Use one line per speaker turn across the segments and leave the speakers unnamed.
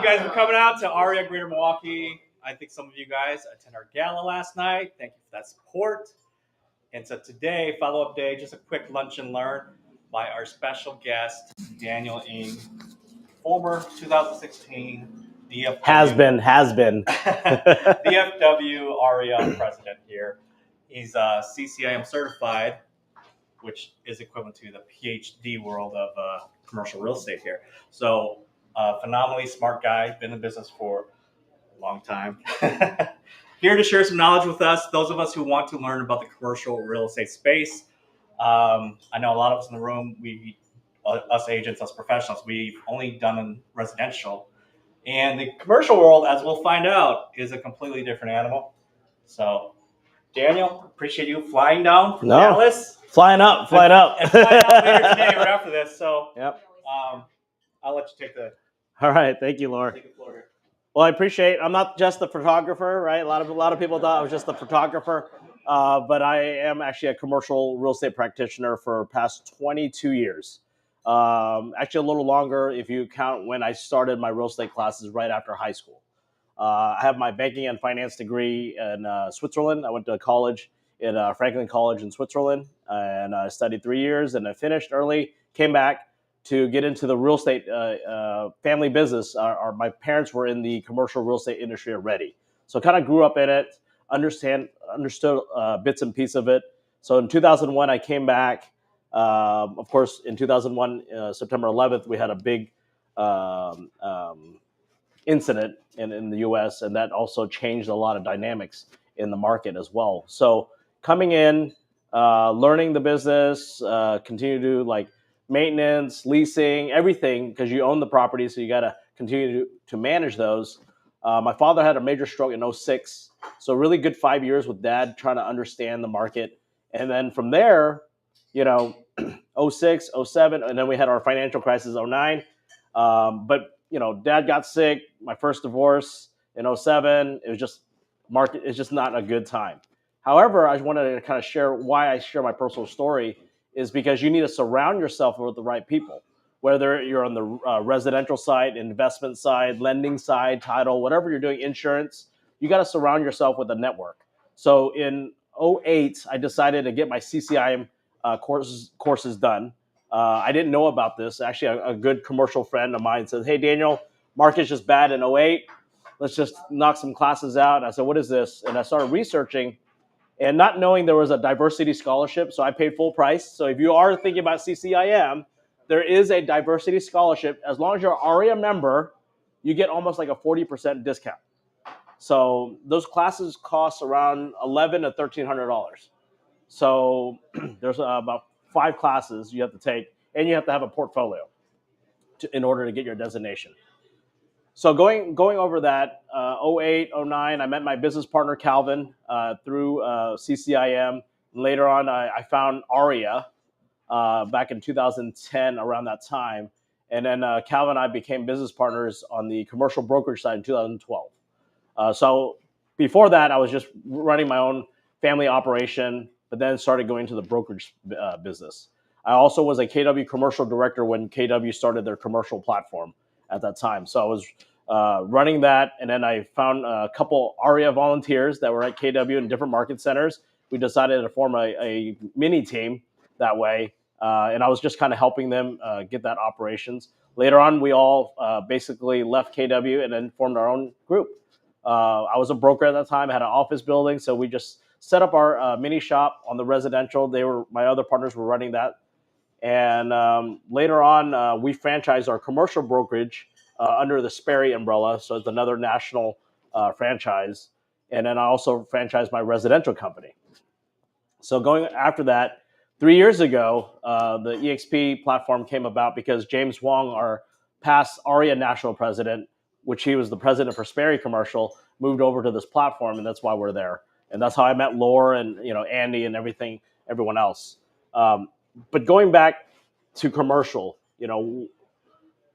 guys for coming out to AREAA Greater Milwaukee. I think some of you guys attended our gala last night. Thank you for that support. And so today, follow-up day, just a quick lunch and learn by our special guest, Daniel Leung, former 2016 DFW.
Has been.
DFW AREAA president here. He's CCIM certified, which is equivalent to the PhD world of commercial real estate here. So phenomenally smart guy, been in business for a long time. Here to share some knowledge with us, those of us who want to learn about the commercial real estate space. I know a lot of us in the room, us agents, us professionals, we've only done residential. And the commercial world, as we'll find out, is a completely different animal. So, Daniel, appreciate you flying down from Dallas.
Flying up.
And flying out later today right after this. So,
yep.
I'll let you take the...
All right. Thank you, Laura.
Take the floor here.
Well, I appreciate. I'm not just the photographer, right? A lot of people thought I was just the photographer, but I am actually a commercial real estate practitioner for past 22 years. Actually, a little longer if you count when I started my real estate classes right after high school. I have my banking and finance degree in Switzerland. I went to college at Franklin College in Switzerland, and I studied 3 years, and I finished early. Came back to get into the real estate family business. My parents were in the commercial real estate industry already. So kind of grew up in it, understood bits and pieces of it. So in 2001, I came back. Of course, in 2001, September 11th, we had a big incident in the U.S., and that also changed a lot of dynamics in the market as well. So coming in, learning the business, continue to do like maintenance, leasing, everything, because you own the property, so you got to continue to manage those. My father had a major stroke in 2006, so really good 5 years with Dad trying to understand the market. And then from there, 2006, 2007, and then we had our financial crisis, 2009. But Dad got sick, my first divorce in 2007. It was just market. It's just not a good time. However, I wanted to kind of share why I share my personal story is because you need to surround yourself with the right people, whether you're on the residential side, investment side, lending side, title, whatever you're doing, insurance, you got to surround yourself with a network. So in 2008, I decided to get my CCIM courses done. I didn't know about this. Actually, a good commercial friend of mine says, "Hey, Daniel, market's just bad in 2008. Let's just knock some classes out." And I said, "What is this?" And I started researching and not knowing there was a diversity scholarship. So I paid full price. So if you are thinking about CCIM, there is a diversity scholarship. As long as you're an AREAA member, you get almost like a 40% discount. So those classes cost around $1,100 to $1,300. So there's about 5 classes you have to take, and you have to have a portfolio in order to get your designation. So going over that, 2008, 2009, I met my business partner, Calvin, through CCIM. Later on, I found AREAA back in 2010, around that time. And then Calvin and I became business partners on the commercial brokerage side in 2012. So before that, I was just running my own family operation, but then started going to the brokerage business. I also was a KW commercial director when KW started their commercial platform at that time. So I was running that, and then I found a couple AREAA volunteers that were at KW in different market centers. We decided to form a mini team that way, and I was just kind of helping them get that operations. Later on, we all basically left KW and then formed our own group. I was a broker at that time. I had an office building, so we just set up our mini shop on the residential. My other partners were running that. And later on, we franchised our commercial brokerage under the Sperry umbrella. So it's another national franchise. And then I also franchised my residential company. So going after that, 3 years ago, the EXP platform came about because James Wong, our past AREAA national president, which he was the president for Sperry Commercial, moved over to this platform, and that's why we're there. And that's how I met Laura and Andy and everyone else. But going back to commercial,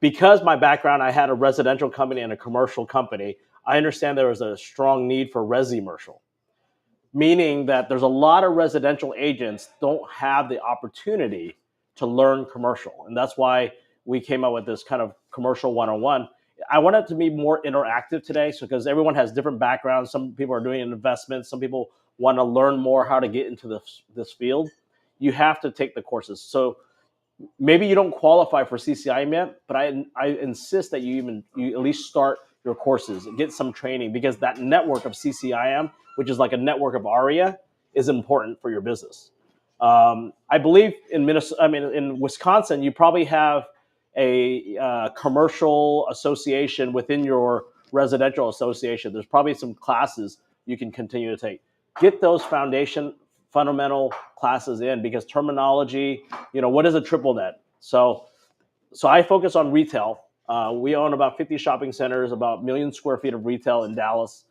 because my background, I had a residential company and a commercial company, I understand there was a strong need for resi-commercial, meaning that there's a lot of residential agents don't have the opportunity to learn commercial. And that's why we came up with this kind of commercial 101. I want it to be more interactive today, so because everyone has different backgrounds. Some people are doing investments. Some people want to learn more how to get into this field. You have to take the courses. So maybe you don't qualify for CCIM yet, but I insist that you at least start your courses and get some training, because that network of CCIM, which is like a network of AREAA, is important for your business. I believe in Minnesota, in Wisconsin, you probably have a commercial association within your residential association. There's probably some classes you can continue to take. Get those fundamental classes in, because terminology, what is a triple net? So I focus on retail. We own about 50 shopping centers, about 1 million square feet of retail in Dallas.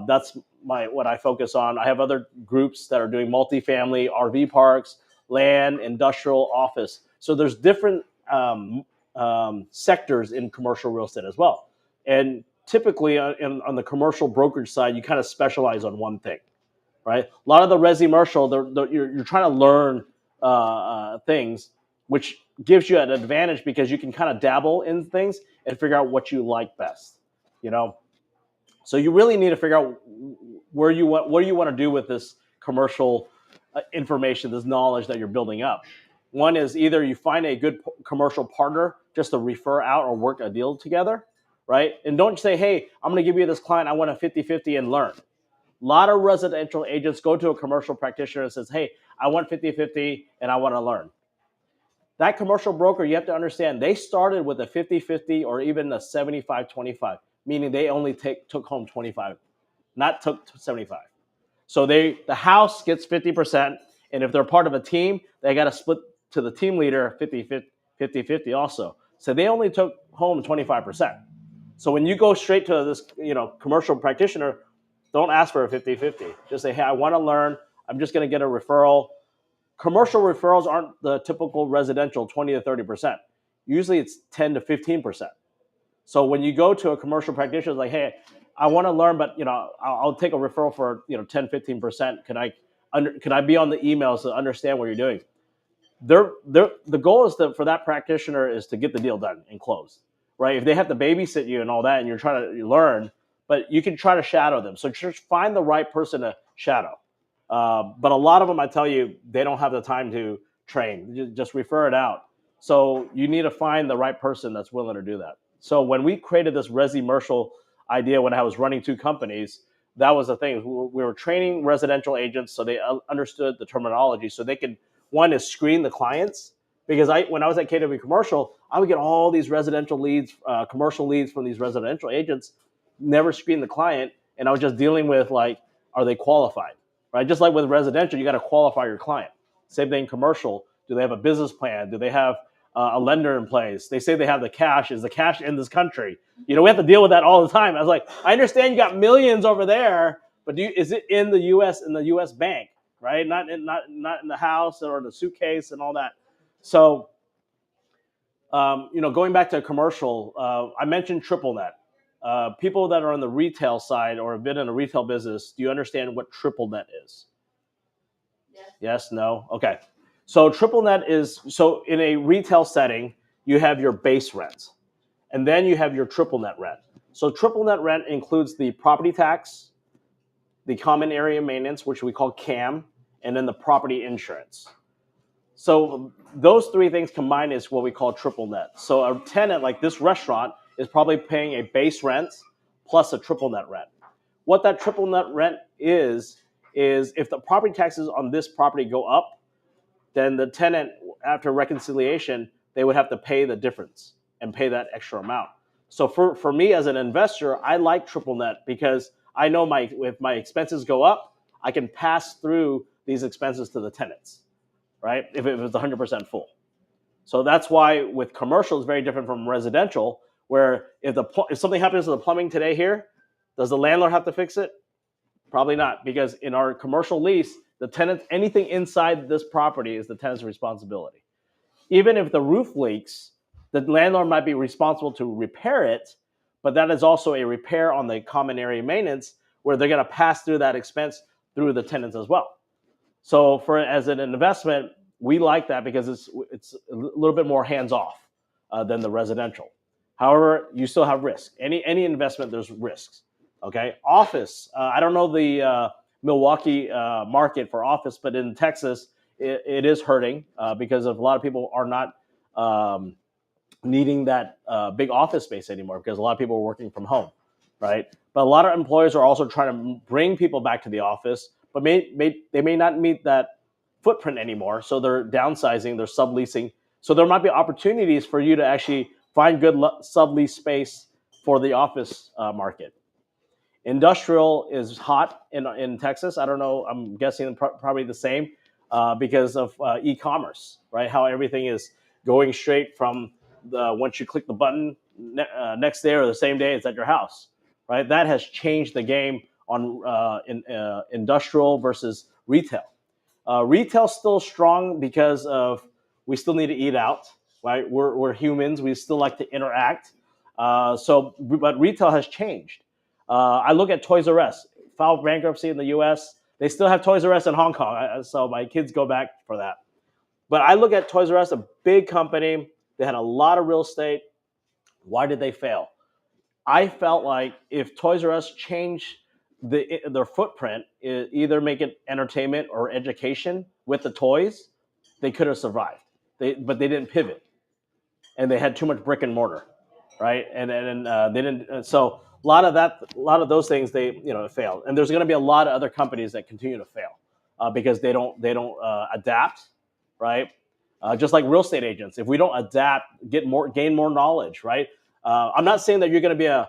That's what I focus on. I have other groups that are doing multifamily, RV parks, land, industrial, office. So there's different sectors in commercial real estate as well. And typically on the commercial brokerage side, you kind of specialize on one thing, right? A lot of the resi-commercial, you're trying to learn things, which gives you an advantage because you can kind of dabble in things and figure out what you like best, So you really need to figure out what do you want to do with this commercial information, this knowledge that you're building up. One is either you find a good commercial partner just to refer out or work a deal together, right? And don't say, hey, I'm going to give you this client, I want a 50-50 and learn. A lot of residential agents go to a commercial practitioner and says, hey, I want 50-50 and I want to learn. That commercial broker, you have to understand, they started with a 50-50 or even a 75-25, meaning they only took home 25, not took 75. So the house gets 50%, and if they're part of a team, they got to split to the team leader 50-50 also. So they only took home 25%. So when you go straight to this commercial practitioner, don't ask for a 50-50. Just say, hey, I want to learn. I'm just going to get a referral. Commercial referrals aren't the typical residential 20 to 30%. Usually it's 10 to 15%. So when you go to a commercial practitioner, it's like, hey, I want to learn, but I'll take a referral for 10-15%. Can I be on the emails to understand what you're doing? The goal is for that practitioner is to get the deal done and close, right? If they have to babysit you and all that, and you're trying to learn, but you can try to shadow them. So just find the right person to shadow. But a lot of them, I tell you, they don't have the time to train. Just refer it out. So you need to find the right person that's willing to do that. So when we created this resi-commercial idea, when I was running 2 companies, that was the thing. We were training residential agents so they understood the terminology, so they could, one is screen the clients. Because when I was at KW Commercial, I would get all these residential leads, commercial leads from these residential agents, never screen the client, and I was just dealing with are they qualified? Right? Just like with residential, you got to qualify your client. Same thing commercial. Do they have a business plan? Do they have a lender in place? They say they have the cash. Is the cash in this country? We have to deal with that all the time. I was like, I understand you got millions over there, but is it in the U.S. in the U.S. bank? Right? Not in the house or the suitcase and all that. So, going back to commercial, I mentioned triple net. People that are on the retail side or have been in a retail business, do you understand what triple net is? Yes, no? Okay. So triple net is, so in a retail setting, you have your base rent, and then you have your triple net rent. So triple net rent includes the property tax, the common area maintenance, which we call CAM, and then the property insurance. So those 3 things combined is what we call triple net. So a tenant like this restaurant is probably paying a base rent plus a triple net rent. What that triple net rent is if the property taxes on this property go up, then the tenant, after reconciliation, they would have to pay the difference and pay that extra amount. So for me as an investor, I like triple net because I know if my expenses go up, I can pass through these expenses to the tenants, right? If it was 100% full. So that's why with commercial, it's very different from residential, where if something happens to the plumbing today here, does the landlord have to fix it? Probably not, because in our commercial lease, the tenant, anything inside this property is the tenant's responsibility. Even if the roof leaks, the landlord might be responsible to repair it, but that is also a repair on the common area maintenance where they're going to pass through that expense through the tenants as well. So as an investment, we like that because it's a little bit more hands-off than the residential. However, you still have risk. Any investment, there's risks. Okay, office. I don't know the Milwaukee market for office, but in Texas, it is hurting because of a lot of people are not needing that big office space anymore because a lot of people are working from home, right? But a lot of employers are also trying to bring people back to the office, but they may not meet that footprint anymore, so they're downsizing, they're subleasing. So there might be opportunities for you to actually find good sublease space for the office market. Industrial is hot in Texas. I don't know. I'm guessing probably the same because of e-commerce, right? How everything is going straight from once you click the button next day or the same day, it's at your house, right? That has changed the game on industrial versus retail. Retail's still strong because of we still need to eat out, right? We're humans. We still like to interact. But retail has changed. I look at Toys R Us, filed bankruptcy in the U.S. They still have Toys R Us in Hong Kong, so my kids go back for that. But I look at Toys R Us, a big company. They had a lot of real estate. Why did they fail? I felt like if Toys R Us changed their footprint, either make it entertainment or education with the toys, they could have survived. But they didn't pivot, and they had too much brick and mortar, right? And they didn't. So a lot of those things they failed. And there's going to be a lot of other companies that continue to fail because they don't adapt, right? Just like real estate agents, if we don't adapt, gain more knowledge, right? I'm not saying that you're going to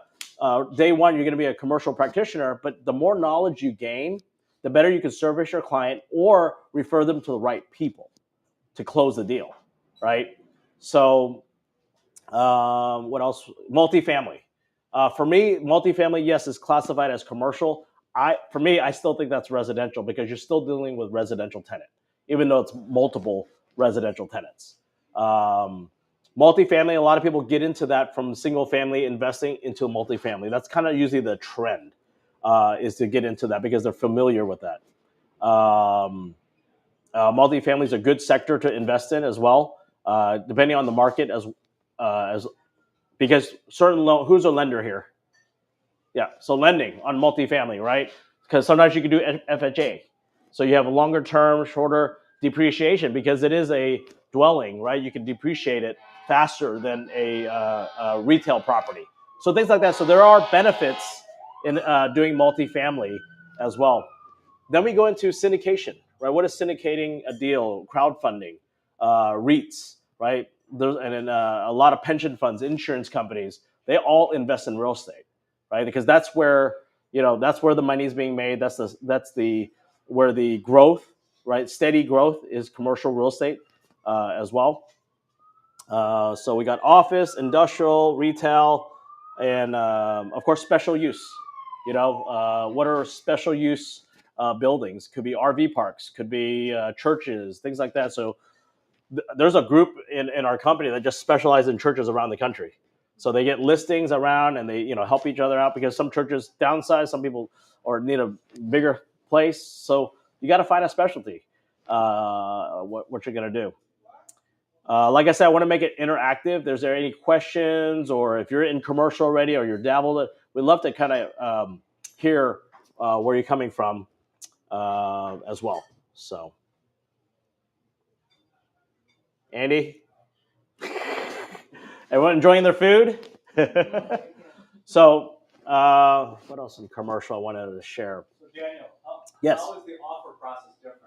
be day one, you're going to be a commercial practitioner, but the more knowledge you gain, the better you can service your client or refer them to the right people to close the deal, right? So what else? Multifamily. For me, multifamily, yes, is classified as commercial. For me, I still think that's residential because you're still dealing with residential tenant, even though it's multiple residential tenants. Multifamily, a lot of people get into that from single family investing into multifamily. That's kind of usually the trend is to get into that because they're familiar with that. Multifamily is a good sector to invest in as well, depending on the market as because who's a lender here? Yeah, so lending on multifamily, right? Because sometimes you can do FHA, so you have a longer term, shorter depreciation because it is a dwelling, right? You can depreciate it faster than a retail property. So things like that. So there are benefits in doing multifamily as well. Then we go into syndication, right? What is syndicating a deal? Crowdfunding, REITs, right? And then a lot of pension funds, insurance companies, they all invest in real estate, right? Because that's where the money is being made. That's where the growth, right? Steady growth is commercial real estate as well. So we got office, industrial, retail, and of course special use. What are special use buildings? Could be RV parks, could be churches, things like that. So there's a group in our company that just specializes in churches around the country. So they get listings around and they help each other out because some churches downsize, some people or need a bigger place. So you got to find a specialty. What you're gonna do. Like I said, I want to make it interactive. Is there any questions, or if you're in commercial already or you're dabbled, we'd love to kind of hear where you're coming from as well. So, Andy, everyone enjoying their food? So, what else in commercial I wanted to share?
So Daniel,
yes.
How is the offer process different?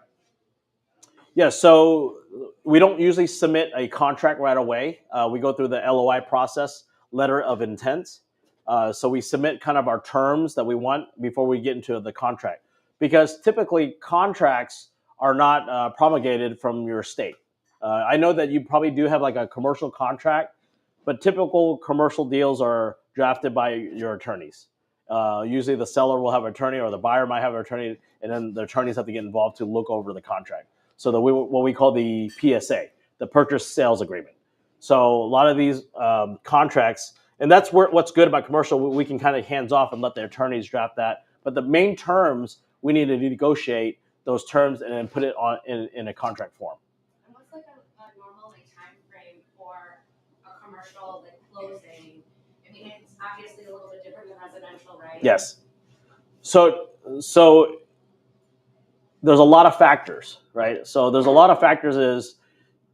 Yeah, so we don't usually submit a contract right away. We go through the LOI process, letter of intent. So we submit kind of our terms that we want before we get into the contract. Because typically contracts are not promulgated from your state. I know that you probably do have like a commercial contract, but typical commercial deals are drafted by your attorneys. Usually the seller will have an attorney or the buyer might have an attorney, and then the attorneys have to get involved to look over the contract. So what we call the PSA, the purchase sales agreement. So a lot of these contracts, and that's what's good about commercial, we can kind of hands off and let the attorneys draft that. But the main terms, we need to negotiate those terms and then put it on in a contract form.
And what's like a normal time frame for a commercial closing residential, right?
Yes. So there's a lot of factors, right? So there's a lot of factors is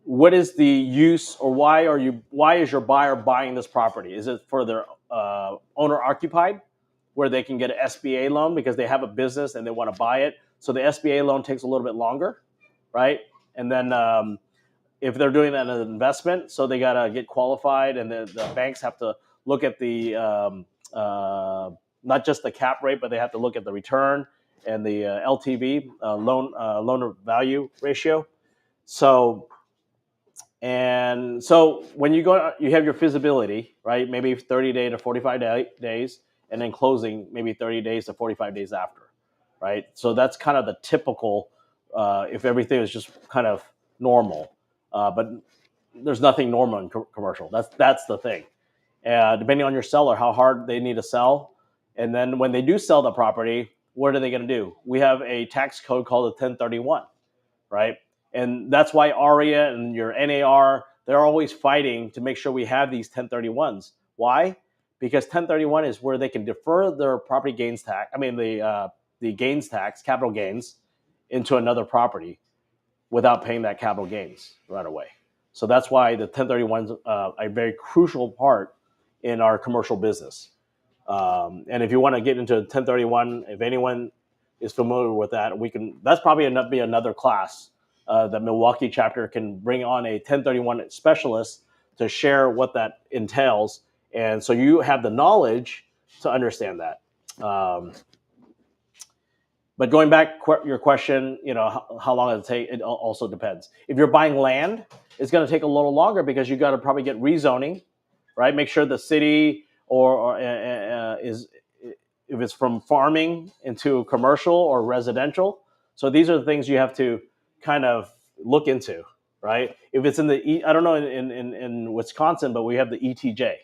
what is the use or why is your buyer buying this property? Is it for their owner occupied where they can get an SBA loan because they have a business and they want to buy it? So the SBA loan takes a little bit longer, right? And then if they're doing that as an investment, so they got to get qualified and the banks have to look at the not just the cap rate, but they have to look at the return and the LTV, loan to value ratio. So when you go, you have your feasibility, right? Maybe 30 days to 45 days, and then closing maybe 30 days to 45 days after, right? So that's kind of the typical if everything is just kind of normal, but there's nothing normal in commercial. That's the thing. Depending on your seller, how hard they need to sell, and then when they do sell the property, what are they going to do? We have a tax code called a 1031, right? And that's why AREAA and your NAR, they're always fighting to make sure we have these 1031s. Why? Because 1031 is where they can defer their property gains tax. I mean the gains tax, capital gains, into another property without paying that capital gains right away. So that's why the 1031s are a very crucial part in our commercial business. And if you want to get into 1031, if anyone is familiar with that, that's probably be another class. The Milwaukee chapter can bring on a 1031 specialist to share what that entails. And so you have the knowledge to understand that. But going back your question, how long it'll take, it also depends. If you're buying land, it's going to take a little longer because you got to probably get rezoning, right? Make sure the city is, if it's from farming into commercial or residential. So these are the things you have to kind of look into, right? If it's I don't know in Wisconsin, but we have the ETJ,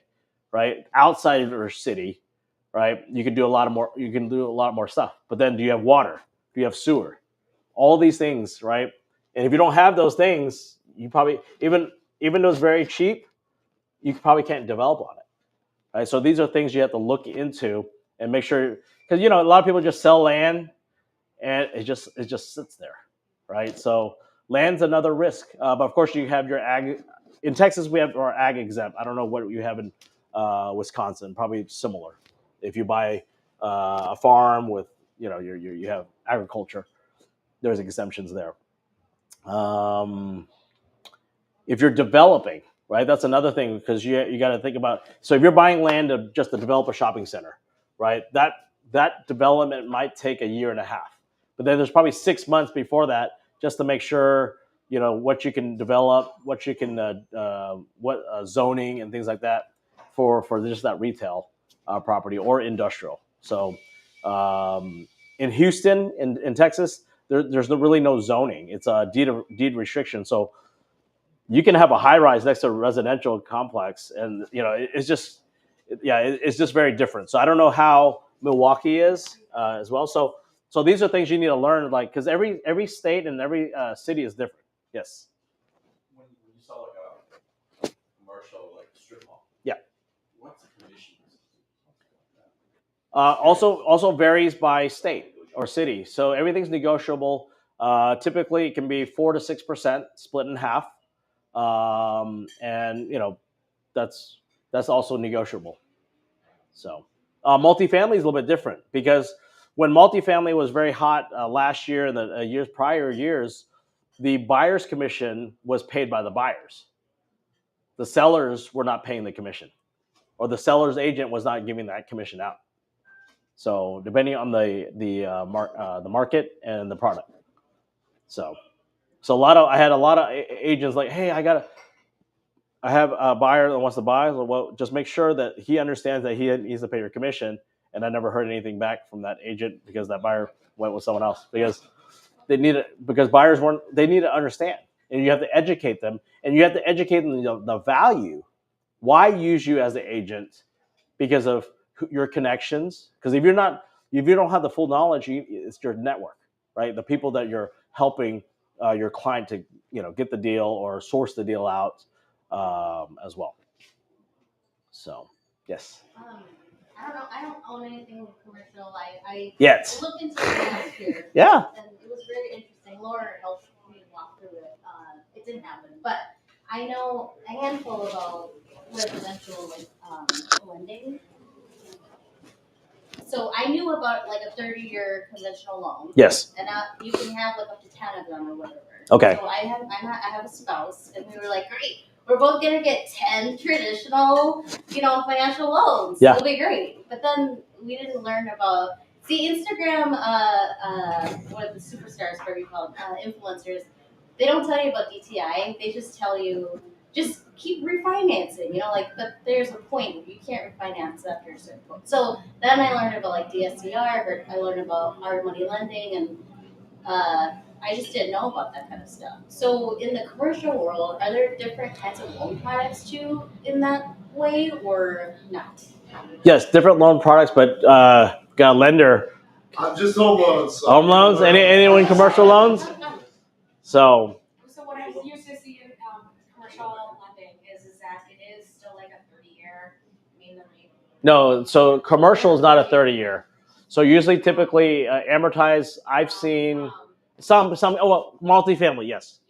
right? Outside of our city, right? You can do a lot more stuff. But then do you have water? Do you have sewer? All these things, right? And if you don't have those things, you probably, even though it's very cheap, you probably can't develop on it. Right? So these are things you have to look into and make sure, because a lot of people just sell land and it just sits there, right? So land's another risk, but of course you have your ag. In Texas, we have our ag exempt. I don't know what you have in Wisconsin. Probably similar. If you buy a farm with you have agriculture, there's exemptions there. If you're developing, right, that's another thing because you got to think about. So if you're buying land just to develop a shopping center, right, that development might take a year and a half, but then there's probably 6 months before that just to make sure what you can develop, what you can zoning and things like that for just that retail property or industrial. So in Houston, in Texas, there's really no zoning. It's a deed restriction. So you can have a high rise next to a residential complex, and it's just very different. So I don't know how Milwaukee is as well. So these are things you need to learn, like because every state and every city is different. Yes.
When you saw like a commercial like strip mall.
Yeah.
What's the commission?
Also varies by state or city. So everything's negotiable. Typically, it can be 4 to 6% split in half. And that's also negotiable. So multifamily is a little bit different because when multifamily was very hot last year and the prior years, the buyer's commission was paid by the buyers. The sellers were not paying the commission, or the seller's agent was not giving that commission out. So depending on the market and the product. So I had a lot of agents like, hey, I have a buyer that wants to buy. Well, just make sure that he understands that he needs to pay your commission. And I never heard anything back from that agent because that buyer went with someone else because buyers they need to understand, and you have to educate them, and you have to educate them the value. Why use you as the agent? Because of your connections. Because if you don't have the full knowledge, it's your network, right? The people that you're helping your client to get the deal or source the deal out. As well. So, yes.
I don't know. I don't own anything commercial. I
Yet.
looked into it last year.
Yeah.
And it was very interesting. Laura helped me walk through it. It didn't happen, but I know a handful about residential lending. So I knew about like a 30-year conventional loan.
Yes.
And you can have like up to 10 of them or whatever.
Okay.
So I have a spouse, and we were like, great, we're both gonna get 10 traditional, financial loans.
Yeah.
It'll be great. But then we didn't learn about Instagram. What are the superstars? What do you call them? Influencers. They don't tell you about DTI. They just tell you just keep refinancing. But there's a point you can't refinance after a certain point. So then I learned about like DSCR. I learned about hard money lending, and I just didn't know about that kind of stuff. So in the commercial world, are there different kinds of loan products too in that way, or not?
Yes, different loan products, but got a lender.
Just home loans.
Home loans? Anyone commercial loans?
So what I used to see in commercial lending is that it is still like a 30-year.
No, so commercial is not a 30-year. So usually, typically, amortized. I've seen some. Multifamily, yes.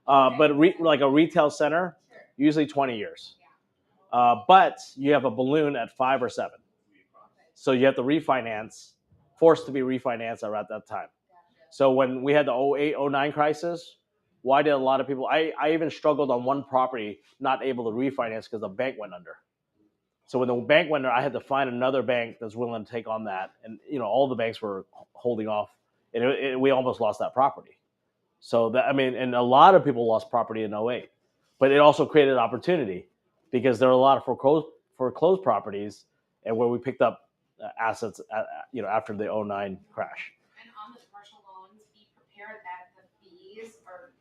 But like a retail center, usually 20 years. But you have a balloon at 5 or 7. So you have to refinance, forced to be refinanced around that time. So when we had the 08, 09 crisis, why did a lot of people, I even struggled on one property, not able to refinance because the bank went under. So when the bank went under, I had to find another bank that's willing to take on that. And, all the banks were holding off, and we almost lost that property. So and a lot of people lost property in 08, but it also created an opportunity because there are a lot of foreclosed properties, and where we picked up assets, after the 09 crash.
And on the commercial loans, be prepared that the fees are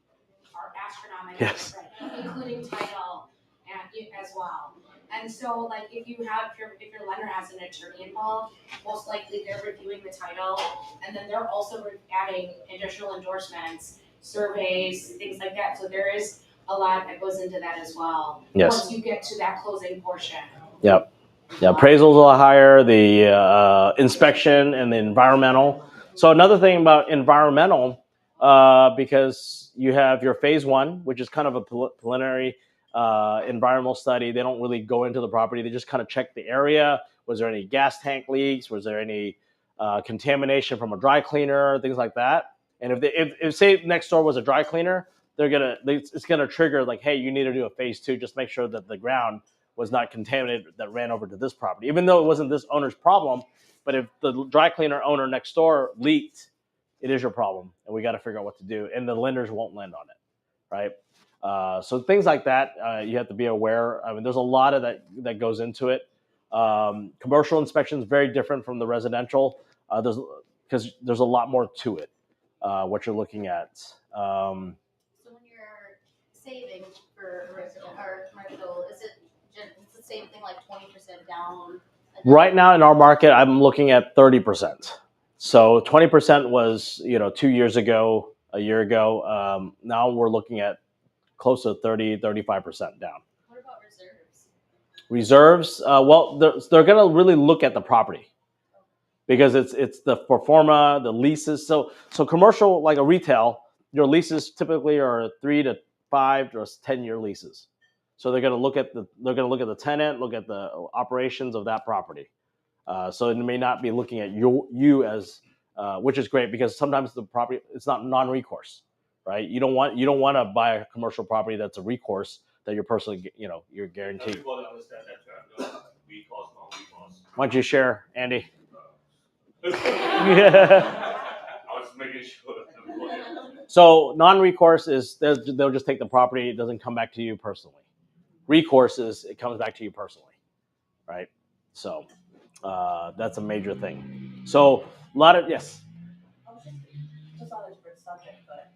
astronomical,
Yes.
Right? Including title and as well. And so, like, if your lender has an attorney involved, most likely they're reviewing the title, and then they're also adding additional endorsements, surveys, things like that. So there is a lot that goes into that as well.
Yes.
Once you get to that closing portion.
Yep. Yeah, appraisal's a lot higher, the inspection and the environmental. So another thing about environmental, because you have your phase 1, which is kind of a preliminary environmental study. They don't really go into the property. They just kind of check the area. Was there any gas tank leaks? Was there any contamination from a dry cleaner? Things like that. And if say next door was a dry cleaner, it's gonna trigger like, hey, you need to do a phase 2. Just make sure that the ground was not contaminated that ran over to this property, even though it wasn't this owner's problem. But if the dry cleaner owner next door leaked, it is your problem, and we got to figure out what to do. And the lenders won't lend on it, right? So things like that, you have to be aware. There's a lot of that goes into it. Commercial inspection is very different from the residential. Because there's a lot more to it, what you're looking at.
So when you're saving for residential or commercial, is it's the same thing, like 20% down?
Right now in our market, I'm looking at 30%. So 20% was, 2 years ago, a year ago. Now we're looking at close to 30, 35% down.
What about reserves?
Reserves, they're going to really look at the property because it's the pro forma, the leases. So commercial, like a retail, your leases typically are 3 to 5 or 10-year leases. So they're going to look at the tenant, look at the operations of that property. So it may not be looking at you as, which is great because sometimes the property, it's not non-recourse, right? You don't want to buy a commercial property that's a recourse that you're personally, you're guaranteed.
People don't understand that recourse, non-recourse.
Why don't you share, Andy?
I was making sure.
So non-recourse is they'll just take the property. It doesn't come back to you personally. Recourse is it comes back to you personally, right? So that's a major thing. So a lot of yes.
Just on a different subject, but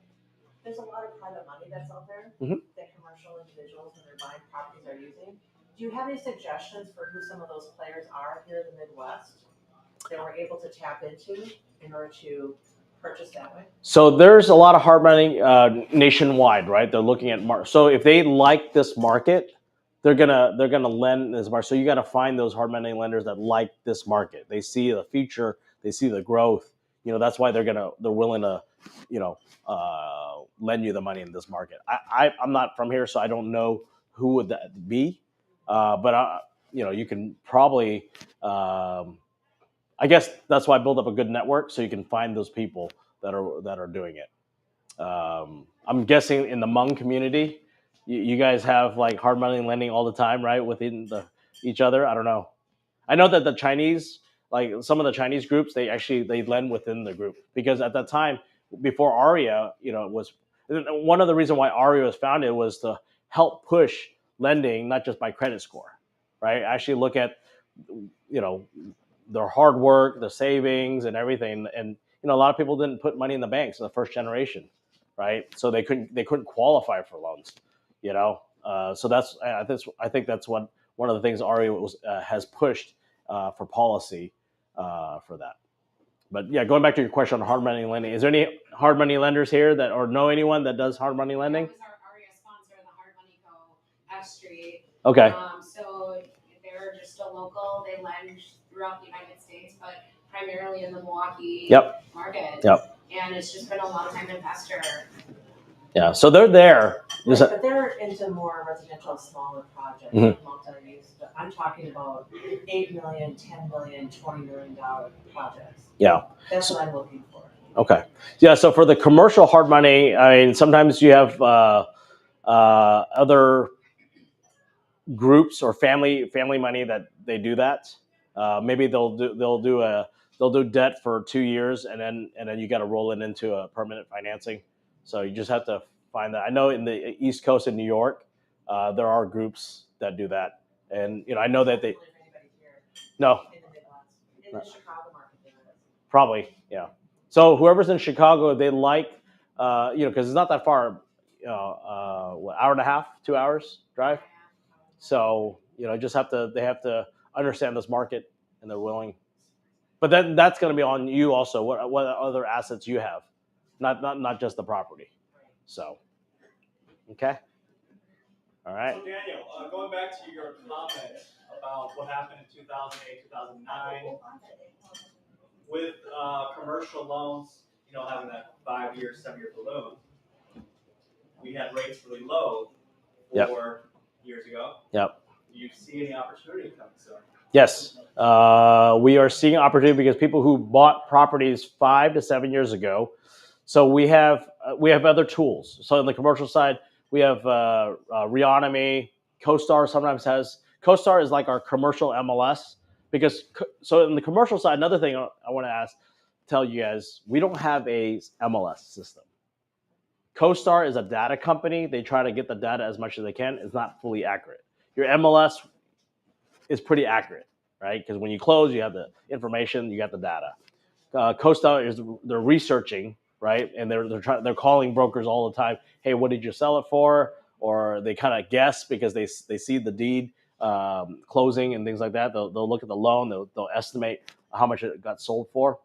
there's a lot of private money that's out there that commercial individuals when they're buying properties are using. Do you have any suggestions for who some of those players are here in the Midwest that we're able to tap into in order to purchase that way?
So there's a lot of hard money nationwide, right? They're looking at so if they like this market, they're gonna lend in this market. So you got to find those hard money lenders that like this market. They see the future, they see the growth. That's why they're willing to, lend you the money in this market. I'm not from here, so I don't know who would that be, but you can probably. I guess that's why I build up a good network so you can find those people that are doing it. I'm guessing in the Hmong community, you guys have like hard money lending all the time, right? Within each other. I don't know. I know that the Chinese, like some of the Chinese groups, they lend within the group because at that time before AREAA, it was one of the reasons why AREAA was founded was to help push lending, not just by credit score, right? Actually look at, their hard work, the savings, and everything. And a lot of people didn't put money in the banks in the first generation, right? So they couldn't qualify for loans, So I think that's one of the things AREAA has pushed for policy for that. But yeah, going back to your question on hard money lending, is there any hard money lenders here that or know anyone that does hard money lending?
That was our AREAA sponsor, the Hard Money Co. F Street.
Okay.
So they're just a local. They lend throughout the United States, but primarily in the Milwaukee market.
Yep.
And it's just been a long time investor.
Yeah, so they're there.
Right, but they're into more residential, smaller projects, like multi-use. But I'm talking about $8 million, $10 million, $20 million projects.
Yeah.
That's what I'm looking for.
Okay. Yeah, so for the commercial hard money, I mean, sometimes you have other groups or family money that they do that. Maybe they'll do debt for 2 years and then you got to roll it into a permanent financing. So you just have to find that. I know in the East Coast in New York, there are groups that do that, and I know that they. No.
In the Midwest, in the Chicago market, there is.
Probably, yeah. So whoever's in Chicago, they like, because it's not that far, hour and a half, 2 hours drive. So they have to understand this market, and they're willing. But then that's going to be on you also. What other assets you have, not just the property. So, okay. All right.
So Daniel, going back to your comment about what happened in 2008, 2009, with commercial loans, having that 5-year, 7-year balloon, we had rates really low 4 years ago.
Yep.
Do you see any opportunity coming soon?
Yes, we are seeing opportunity because people who bought properties 5 to 7 years ago. So we have other tools. So on the commercial side, we have Reonomy. CoStar sometimes has. CoStar is like our commercial MLS because so in the commercial side, another thing I want to tell you guys, we don't have a MLS system. CoStar is a data company. They try to get the data as much as they can. It's not fully accurate. Your MLS is pretty accurate, right? Because when you close, you have the information, you got the data. CoStar they're researching, right? And they're calling brokers all the time. Hey, what did you sell it for? Or they kind of guess because they see the deed closing and things like that. They'll look at the loan. They'll estimate how much it got sold for.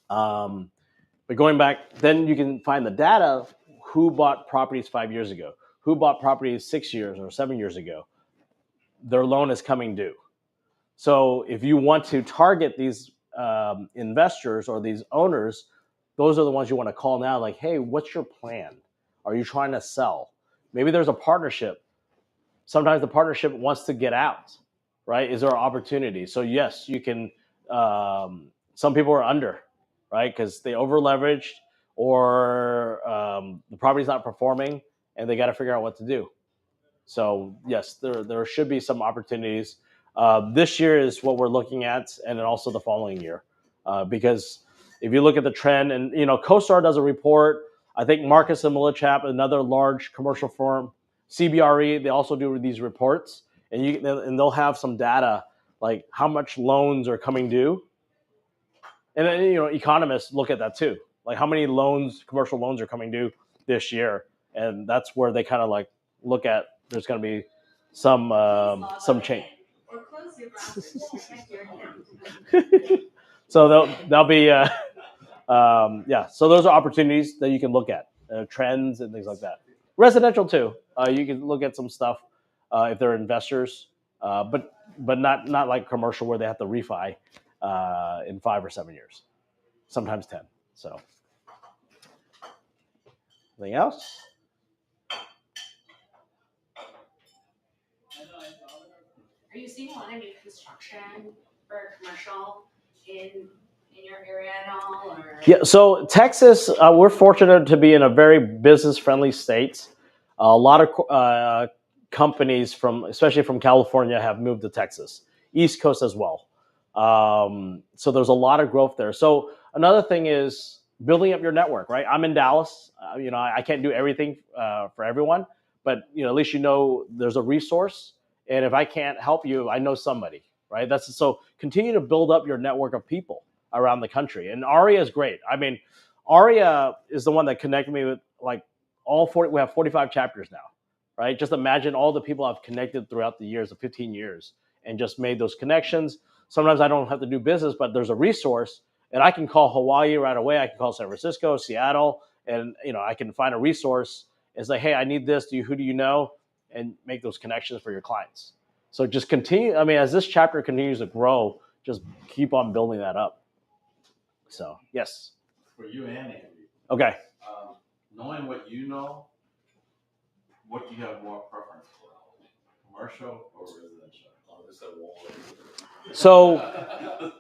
But going back, then you can find the data. Who bought properties 5 years ago? Who bought properties 6 years or 7 years ago? Their loan is coming due. So if you want to target these investors or these owners, those are the ones you want to call now. Like, hey, what's your plan? Are you trying to sell? Maybe there's a partnership. Sometimes the partnership wants to get out, right? Is there an opportunity? So yes, you can. Some people are under, right? Because they over leveraged or the property's not performing and they got to figure out what to do. So yes, there should be some opportunities. This year is what we're looking at, and then also the following year, because if you look at the trend, and CoStar does a report. I think Marcus and Millichap, another large commercial firm, CBRE, they also do these reports, and they'll have some data like how much loans are coming due, and then economists look at that too, like how many commercial loans are coming due this year, and that's where they kind of like look at. There's going to be some change.
Or close your browser. Check your hand.
So they'll be So those are opportunities that you can look at, trends and things like that. Residential too. You can look at some stuff. if they're investors, but not like commercial where they have to refi in 5 or 7 years, sometimes 10. So, anything else?
Are you seeing a lot of new construction for commercial in your area at all, or?
Yeah, so Texas, we're fortunate to be in a very business-friendly state. A lot of companies especially from California, have moved to Texas, East Coast as well. So there's a lot of growth there. So another thing is building up your network, right? I'm in Dallas. I can't do everything for everyone, but at least there's a resource. And if I can't help you, I know somebody, right? So continue to build up your network of people around the country. And AREAA is great. I mean, AREAA is the one that connected me with like we have 45 chapters now, right? Just imagine all the people I've connected throughout the years, the 15 years, and just made those connections. Sometimes I don't have to do business, but there's a resource, and I can call Hawaii right away. I can call San Francisco, Seattle, and I can find a resource and say, hey, I need this. Who do you know? And make those connections for your clients. So just continue. I mean, as this chapter continues to grow, just keep on building that up. So, yes.
For you and Andy,
Okay.
knowing what you know, what do you have more preference for? Commercial or residential?
So,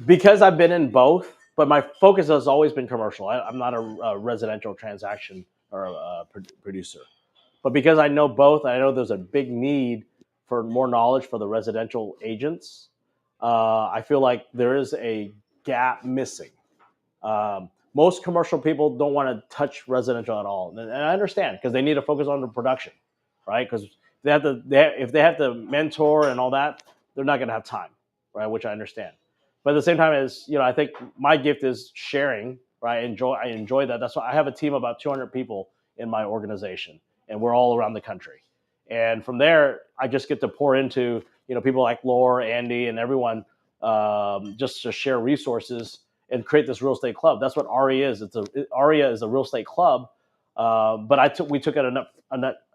because I've been in both, but my focus has always been commercial. I'm not a residential transaction or a producer. But because I know both, I know there's a big need for more knowledge for the residential agents. I feel like there is a gap missing. Most commercial people don't want to touch residential at all, and I understand because they need to focus on the production, right? Because if they have to mentor and all that, they're not going to have time, right? Which I understand. But at the same time, I think my gift is sharing, right? I enjoy that. That's why I have a team of about 200 people in my organization, and we're all around the country. And from there, I just get to pour into people like Laura, Andy, and everyone, just to share resources and create this real estate club. That's what AREAA is. AREAA is a real estate club, but we took it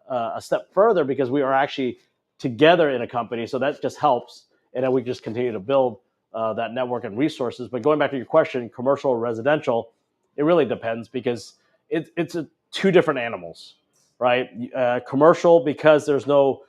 a step further because we are actually together in a company. So that just helps, and then we just continue to build that network and resources. But going back to your question, commercial or residential, it really depends because it's two different animals, right? Commercial, because there's no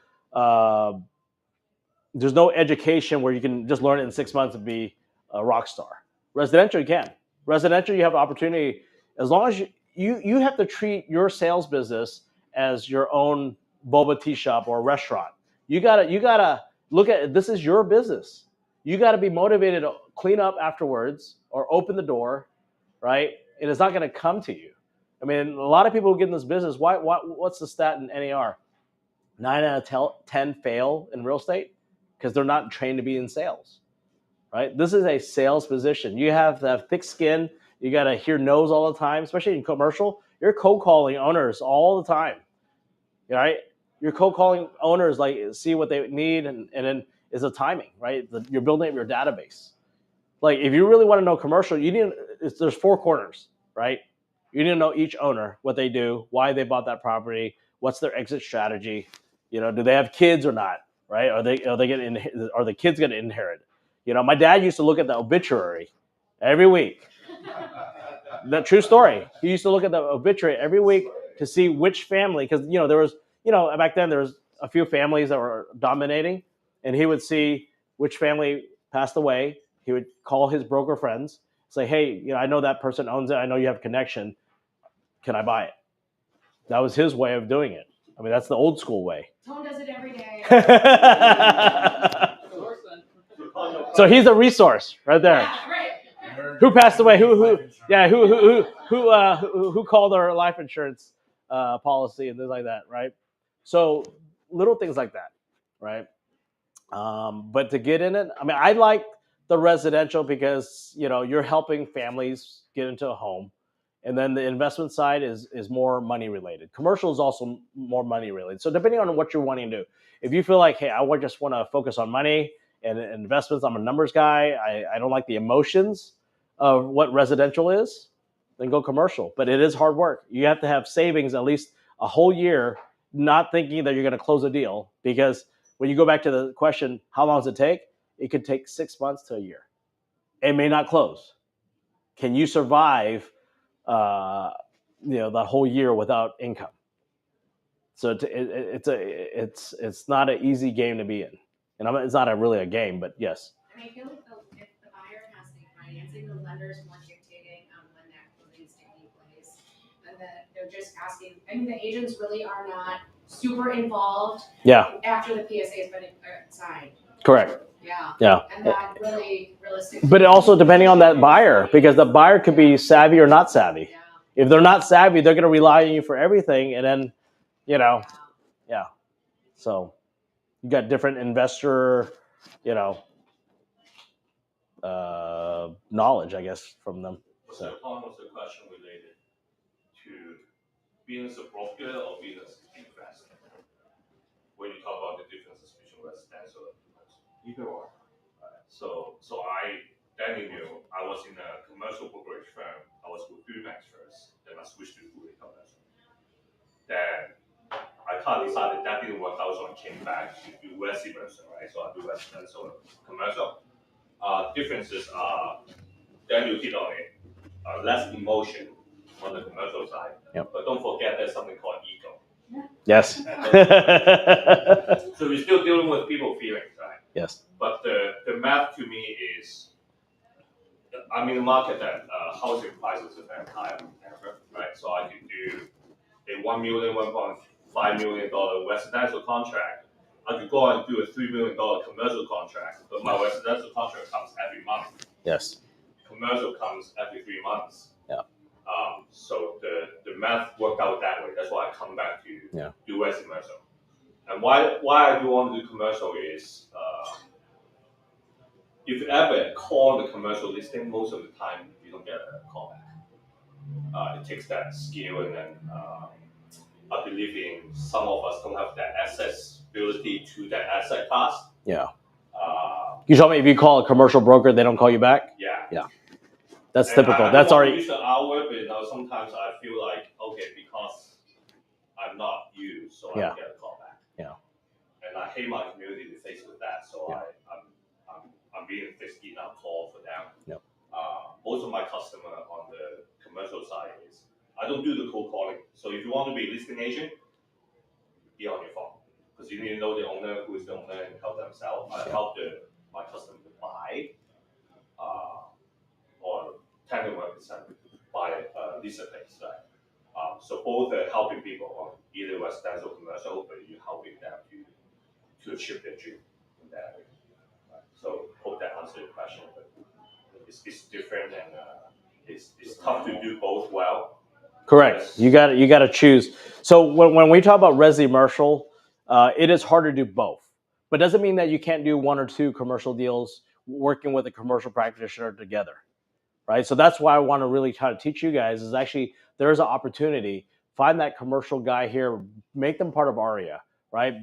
education where you can just learn it in 6 months and be a rock star. Residential, you can. Residential, you have opportunity as long as you have to treat your sales business as your own boba tea shop or restaurant. You gotta look at this is your business. You got to be motivated to clean up afterwards or open the door, right? And it's not going to come to you. I mean, a lot of people who get in this business. What's the stat in NAR? 9 out of 10 fail in real estate because they're not trained to be in sales. Right? This is a sales position. You have to have thick skin. You got to hear no's all the time, especially in commercial. You're cold calling owners all the time, right? You're cold calling owners, like see what they need, and then is the timing, right? You're building up your database. Like if you really want to know commercial, there's 4 corners, right? You need to know each owner, what they do, why they bought that property, what's their exit strategy. Do they have kids or not, right? Are the kids going to inherit? My dad used to look at the obituary every week. That true story. He used to look at the obituary every week to see which family, because there was, back then there was a few families that were dominating, and he would see which family passed away. He would call his broker friends, say, "Hey, I know that person owns it. I know you have a connection. Can I buy it?" That was his way of doing it. I mean, that's the old school way.
Tone does it every day.
So he's a resource right there.
Yeah, right.
Who passed away? Who called our life insurance policy and things like that, right? So little things like that, right? But to get in it, I mean, I like the residential because you're helping families get into a home, and then the investment side is more money related. Commercial is also more money related. So depending on what you're wanting to do, if you feel like, hey, I just want to focus on money and investments, I'm a numbers guy. I don't like the emotions of what residential is, then go commercial. But it is hard work. You have to have savings at least a whole year not thinking that you're going to close a deal, because when you go back to the question, how long does it take? It could take 6 months to a year. It may not close. Can you survive, that whole year without income? So it's not an easy game to be in, and it's not really a game, but yes.
And I feel like if the buyer has the financing, the lender's more dictating on when that closing is taking place, and that they're just asking. I mean, the agents really are not super involved.
Yeah.
After the PSA has been signed.
Correct.
Yeah.
Yeah.
And that really realistically.
But also depending on that buyer, because the buyer could be savvy or not savvy.
Yeah.
If they're not savvy, they're going to rely on you for everything, and then, yeah. So you got different investor, knowledge, I guess, from them.
So almost a question related to being a broker or being an investor. When you talk about the differences between residential and commercial.
Either or.
So Danny knew I was in a commercial brokerage firm. I was with Max first, then I switched to fully commercial. Then I kind of decided that didn't work out, so I came back to do residential, right? So I do residential and commercial. Differences are, Daniel hit on it, less emotion on the commercial side.
Yep.
But don't forget there's something called ego.
Yes.
So we're still dealing with people feelings, right?
Yes.
But the math to me is, I'm in a market that housing prices are very high than ever, right? So I can do a $1 million, $1.5 million residential contract. I could go and do a $3 million commercial contract, but my residential contract comes every month.
Yes.
Commercial comes every 3 months.
Yeah.
So the math worked out that way. That's why I come back to do residential. And why I do want to do commercial is, if you ever call the commercial listing, most of the time you don't get a call back. It takes that skill, and then I believe in some of us don't have that accessibility to that asset class.
Yeah. You told me if you call a commercial broker, they don't call you back?
Yeah.
Yeah. That's typical. That's already.
Use the hour, but sometimes I feel like, okay, because I'm not you, so I don't get a call back.
Yeah.
And I hate my community to face with that, so I'm being thirsty now call for them.
Yep.
Most of my customer on the commercial side is, I don't do the cold calling. So if you want to be a listing agent, be on your phone. Because you need to know the owner, who is the owner, and help them sell. I help my customer to buy, or tenant represent buy lease a place, right? So both are helping people on either residential or commercial, but you're helping them to achieve their dream in that area. Right? So hope that answers your question. But it's different, and it's tough to do both well.
Correct. You got to choose. So when we talk about resi-commercial, it is hard to do both. But doesn't mean that you can't do one or two commercial deals working with a commercial practitioner together, right? So that's why I want to really try to teach you guys is actually there is an opportunity. Find that commercial guy here, make them part of AREAA, right?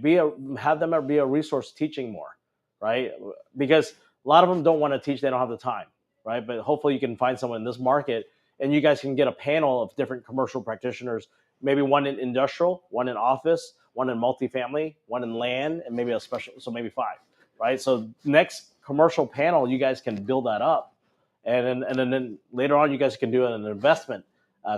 Have them be a resource teaching more, right? Because a lot of them don't want to teach; they don't have the time, right? But hopefully you can find someone in this market, and you guys can get a panel of different commercial practitioners, maybe one in industrial, one in office, one in multifamily, one in land, and maybe a special, so maybe 5, right? So next commercial panel, you guys can build that up. And then later on, you guys can do an investment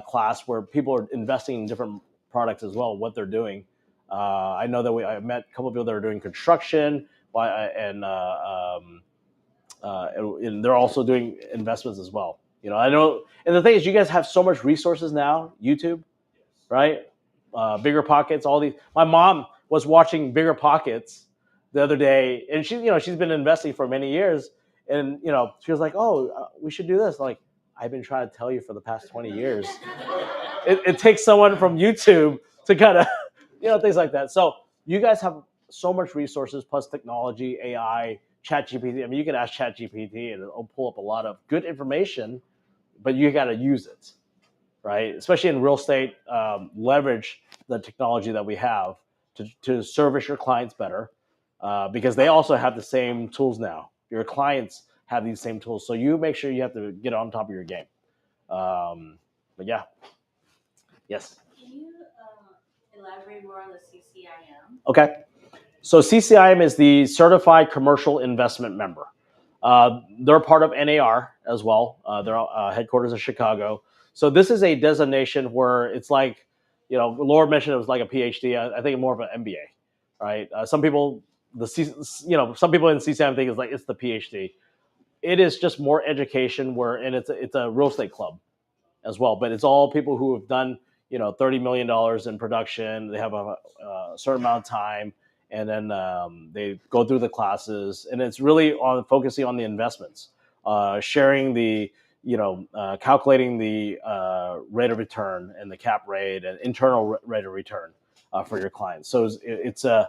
class where people are investing in different products as well, what they're doing. I know that I met a couple of people that are doing construction, and they're also doing investments as well. I know, and the thing is, you guys have so much resources now, YouTube, right? Bigger Pockets, all these. My mom was watching Bigger Pockets the other day, and she's been investing for many years. And, she was like, oh, we should do this. Like, I've been trying to tell you for the past 20 years. It takes someone from YouTube to kind of, things like that. So you guys have so much resources, plus technology, AI, ChatGPT. I mean, you can ask ChatGPT and it'll pull up a lot of good information, but you got to use it, right? Especially in real estate, leverage the technology that we have to service your clients better, because they also have the same tools now. Your clients have these same tools. So you make sure you have to get on top of your game. But yeah. Yes.
Can you elaborate more on the CCIM?
Okay. So CCIM is the Certified Commercial Investment Member. They're part of NAR as well. Their headquarters in Chicago. So this is a designation where it's like, Laura mentioned it was like a PhD. I think more of an MBA, right? Some people, some people in CCIM think it's the PhD. It is just more education and it's a real estate club as well. But it's all people who have done, $30 million in production. They have a certain amount of time, and then they go through the classes, and it's really on focusing on the investments, sharing the, calculating the rate of return and the cap rate and internal rate of return for your clients. So it's a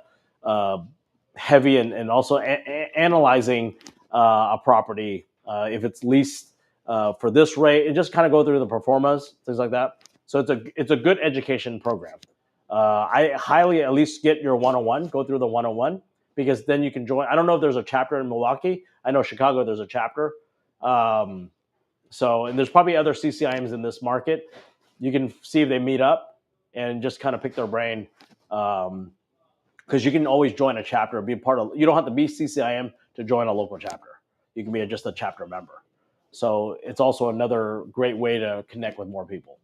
heavy and also analyzing a property if it's leased for this rate, and just kind of go through the performance, things like that. So it's a good education program. I highly at least get your 101, go through the 101, because then you can join. I don't know if there's a chapter in Milwaukee. I know Chicago, there's a chapter. And there's probably other CCIMs in this market. You can see if they meet up and just kind of pick their brain. Because you can always join a chapter and be part of, you don't have to be CCIM to join a local chapter. You can be just a chapter member. So it's also another great way to connect with more people.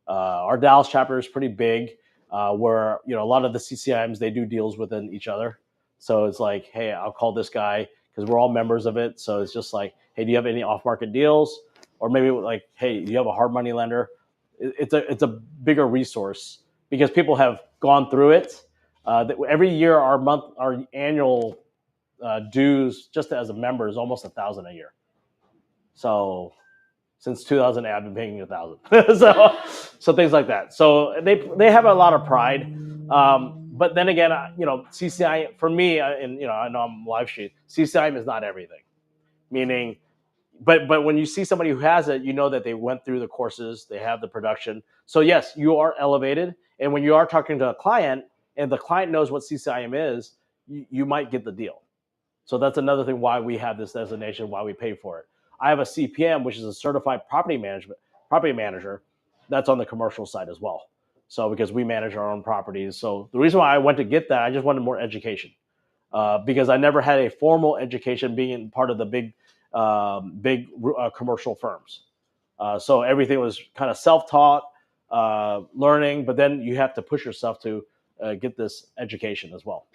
Our Dallas chapter is pretty big, where a lot of the CCIMs, they do deals within each other. So it's like, hey, I'll call this guy because we're all members of it. So it's just like, hey, do you have any off-market deals? Or maybe like, hey, do you have a hard money lender? It's a bigger resource because people have gone through it. Every year, our annual dues just as a member is almost $1,000 a year. So since 2008, I've been paying $1,000. so things like that. So they have a lot of pride. But then again, CCI for me, and I know I'm live stream. CCIM is not everything. Meaning, but when you see somebody who has it, you know that they went through the courses, they have the production. So yes, you are elevated. And when you are talking to a client, and the client knows what CCIM is, you might get the deal. So that's another thing why we have this designation, why we pay for it. I have a CPM, which is a certified property manager. That's on the commercial side as well. So because we manage our own properties. So the reason why I went to get that, I just wanted more education because I never had a formal education being part of the big commercial firms. So everything was kind of self-taught, learning, but then you have to push yourself to get this education as well.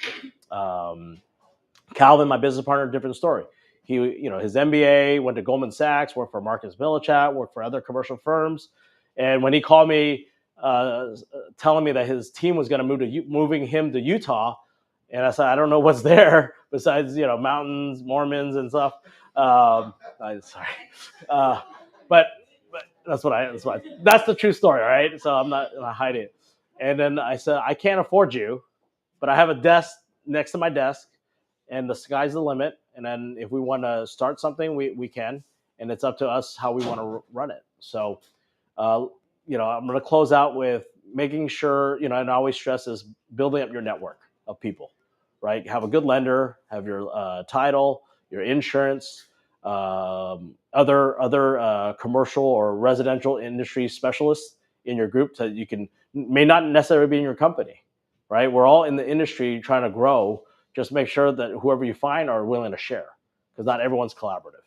Calvin, my business partner, different story. He, his MBA, went to Goldman Sachs, worked for Marcus Millichap, worked for other commercial firms. And when he called me, telling me that his team was going to moving him to Utah, and I said, I don't know what's there besides, mountains, Mormons and stuff. But that's the true story, right? So I'm not hiding it. And then I said, I can't afford you, but I have a desk next to my desk, and the sky's the limit. And then if we want to start something, we can, and it's up to us how we want to run it. So, I'm going to close out with making sure, and I always stress is building up your network of people, right? Have a good lender, have your title, your insurance, other commercial or residential industry specialists in your group so you may not necessarily be in your company, right? We're all in the industry trying to grow. Just make sure that whoever you find are willing to share, because not everyone's collaborative.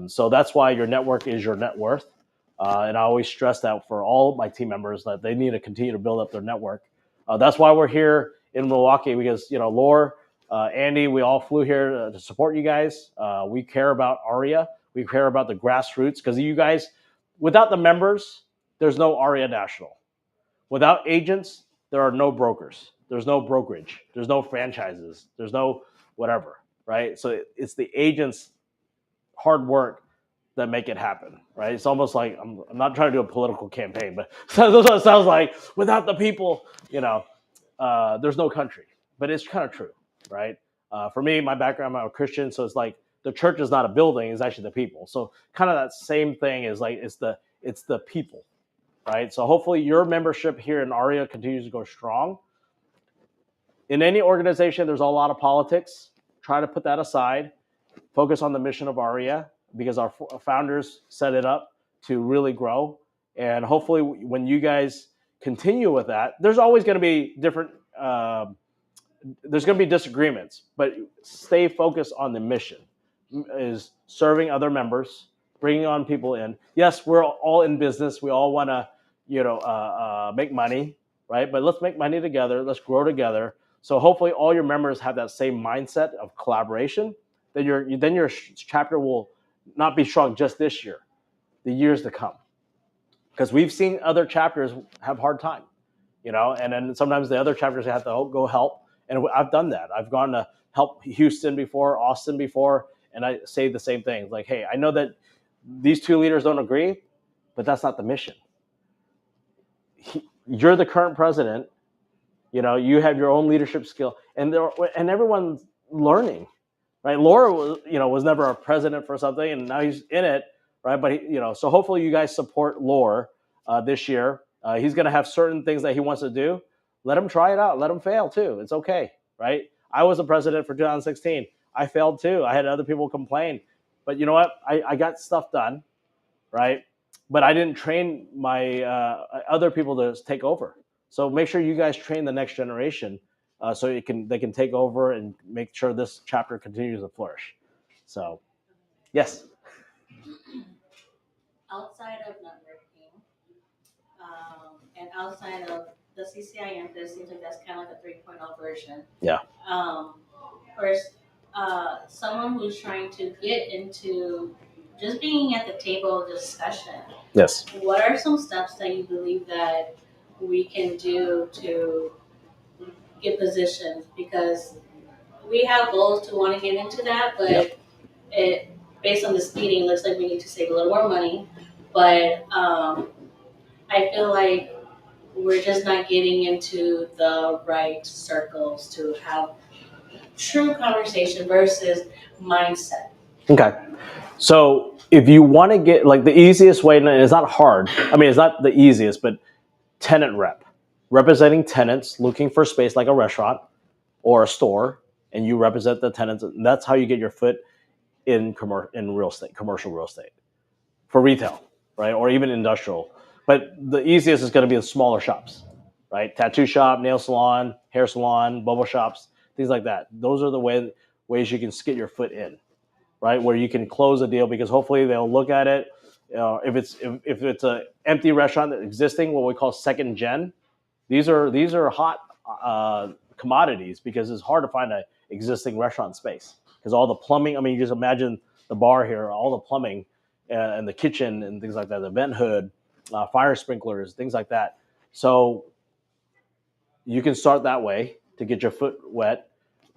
So that's why your network is your net worth. And I always stress that for all of my team members that they need to continue to build up their network. That's why we're here in Milwaukee, because, Laura, Andy, we all flew here to support you guys. We care about AREAA. We care about the grassroots, because you guys, without the members, there's no AREAA National. Without agents, there are no brokers. There's no brokerage. There's no franchises. There's no whatever, right? So it's the agents' hard work that make it happen, right? It's almost like I'm not trying to do a political campaign, but that's what it sounds like. Without the people, there's no country. But it's kind of true, right? For me, my background, I'm a Christian, so it's like the church is not a building; it's actually the people. So kind of that same thing is like it's the people, right? So hopefully your membership here in AREAA continues to go strong. In any organization, there's a lot of politics. Try to put that aside. Focus on the mission of AREAA, because our founders set it up to really grow. And hopefully when you guys continue with that. There's always going to be different. There's going to be disagreements, but stay focused on the mission. Is serving other members, bringing on people in. Yes, we're all in business. We all want to, make money, right? But let's make money together. Let's grow together. So hopefully, all your members have that same mindset of collaboration. Then your chapter will not be strong just this year, the years to come, because we've seen other chapters have hard time, and then sometimes the other chapters have to go help. And I've done that. I've gone to help Houston before, Austin before, and I say the same thing. Like, hey, I know that these two leaders don't agree, but that's not the mission. You're the current president. You have your own leadership skill, and everyone's learning, right? Laura was never a president for something, and now he's in it, right? But so hopefully you guys support Laura this year. He's going to have certain things that he wants to do. Let him try it out. Let him fail too. It's okay, right? I was a president for 2016. I failed too. I had other people complain, but you know what? I got stuff done, right? But I didn't train my other people to take over. So make sure you guys train the next generation so they can take over and make sure this chapter continues to flourish. So, yes.
Outside of networking, and outside of the CCIM, because it seems like that's kind of like a 3.0 version.
Yeah.
First, someone who's trying to get into just being at the table of discussion.
Yes.
What are some steps that you believe that we can do to get positioned? Because we have goals to want to get into that, but it, based on this meeting, it looks like we need to save a little more money. But I feel like we're just not getting into the right circles to have true conversation versus mindset.
Okay. So if you want to get, like, the easiest way, and it's not hard. I mean, it's not the easiest, but tenant rep, representing tenants looking for space like a restaurant or a store, and you represent the tenants. And that's how you get your foot in real estate, commercial real estate for retail, right? Or even industrial. But the easiest is going to be the smaller shops, right? Tattoo shop, nail salon, hair salon, bubble shops, things like that. Those are the ways you can get your foot in, right? Where you can close a deal, because hopefully they'll look at it. If it's a empty restaurant that's existing, what we call second gen, these are hot commodities, because it's hard to find an existing restaurant space, because all the plumbing. I mean, you just imagine the bar here, all the plumbing and the kitchen and things like that, the vent hood, fire sprinklers, things like that. So you can start that way to get your foot wet.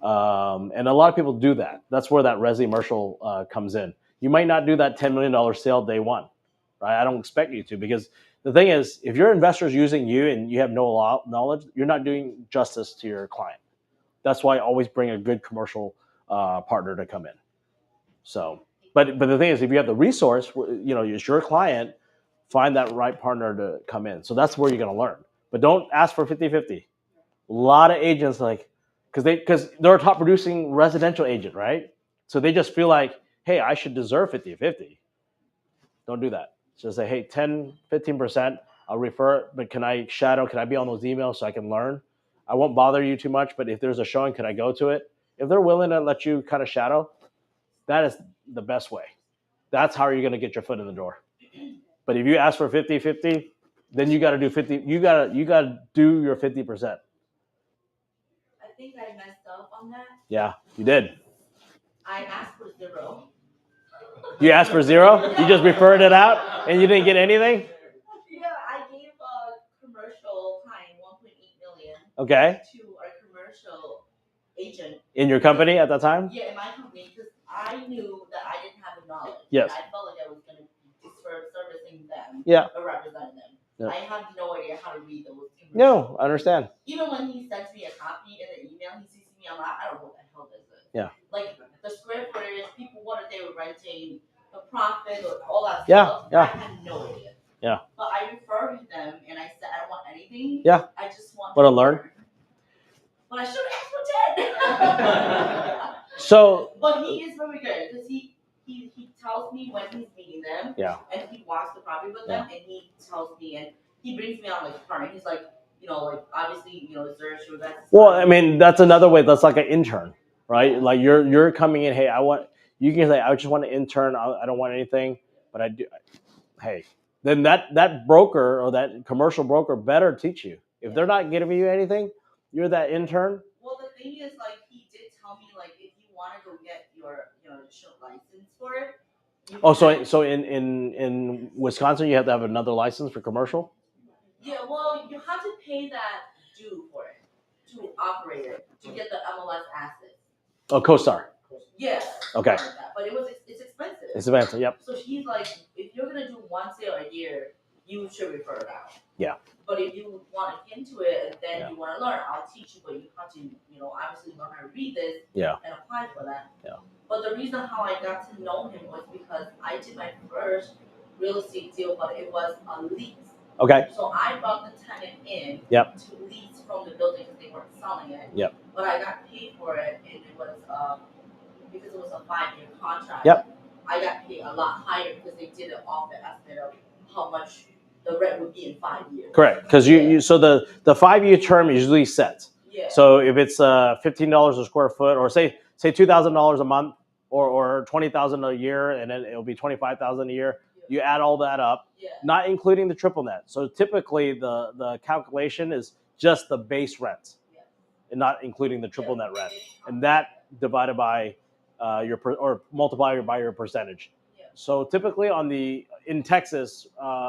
And a lot of people do that. That's where that resi-commercial comes in. You might not do that $10 million sale day one, right? I don't expect you to, because the thing is, if your investor's using you and you have no knowledge, you're not doing justice to your client. That's why I always bring a good commercial partner to come in. So, but the thing is, if you have the resource, it's your client, find that right partner to come in. So that's where you're going to learn. But don't ask for 50-50. A lot of agents, because they're a top producing residential agent, right? So they just feel like, hey, I should deserve 50-50. Don't do that. Just say, hey, 10, 15%, I'll refer it, but can I be on those emails so I can learn? I won't bother you too much, but if there's a showing, can I go to it? If they're willing to let you kind of shadow, that is the best way. That's how you're going to get your foot in the door. But if you ask for 50-50, then you got to do 50. You got to do your 50%.
I think I messed up on that.
Yeah, you did.
I asked for 0.
You asked for 0? You just referred it out and you didn't get anything?
Yeah, I gave a commercial client $1.8 million.
Okay.
To a commercial agent.
In your company at that time?
Yeah, in my company, because I knew that I didn't have the knowledge.
Yes.
I felt like I was going to be servicing them.
Yeah.
Or representing them. Yeah. I have no idea how to read those commercials.
No, I understand.
Even when he sends me a copy in the email, he sees me, I'm like, I don't know what the hell this is.
Yeah.
Like, the square footage, people, what if they were renting, the profit, or all that
stuff. Yeah.
I had no idea.
Yeah.
But I referred them, and I said, I don't want anything.
Yeah.
I just want
to learn.
But I should have asked for 10.
So.
But he is very good, because he tells me when he's meeting them.
Yeah.
And he walks the property with them, and he tells me, and he brings me out like car, and he's like, like obviously, is there a shoe that's
Well, I mean, that's another way. That's like an intern, right?
Yeah.
Like you're coming in. Hey, you can say, I just want an intern. I don't want anything, but I do. Hey, then that broker or that commercial broker better teach you. If they're not giving you anything, you're that intern.
Well, the thing is, like, he did tell me, like, if you want to go get your, additional license for it.
Oh, so in Wisconsin, you have to have another license for commercial.
Yeah, well, you have to pay that due for it to operate it to get the MLS access.
Oh, CoStar.
Yeah.
Okay.
Like that. But it's expensive.
It's expensive. Yep.
So he's like, if you're gonna do one sale a year, you should refer it out.
Yeah.
But if you want to get into it and then you want to learn, I'll teach you, but you have to, obviously learn how to read this and apply for that.
Yeah.
But the reason how I got to know him was because I did my first real estate deal, but it was a lease.
Okay.
So I brought the tenant in
Yep.
to lease from the building because they weren't selling it.
Yep.
But I got paid for it, and it was because it was a 5-year contract.
Yep.
I got paid a lot higher because they did it off the estimate of how much the rent would be in 5 years.
Correct, because you so the 5-year term is usually set.
Yeah.
So if it's $15 a square foot, or say $2,000 a month, or $20,000 a year, and then it'll be $25,000 a year. You add all that up, not including the triple net. So typically the calculation is just the base rent, and not including the triple net rent, and that divided by or multiplied by your percentage. So typically in Texas,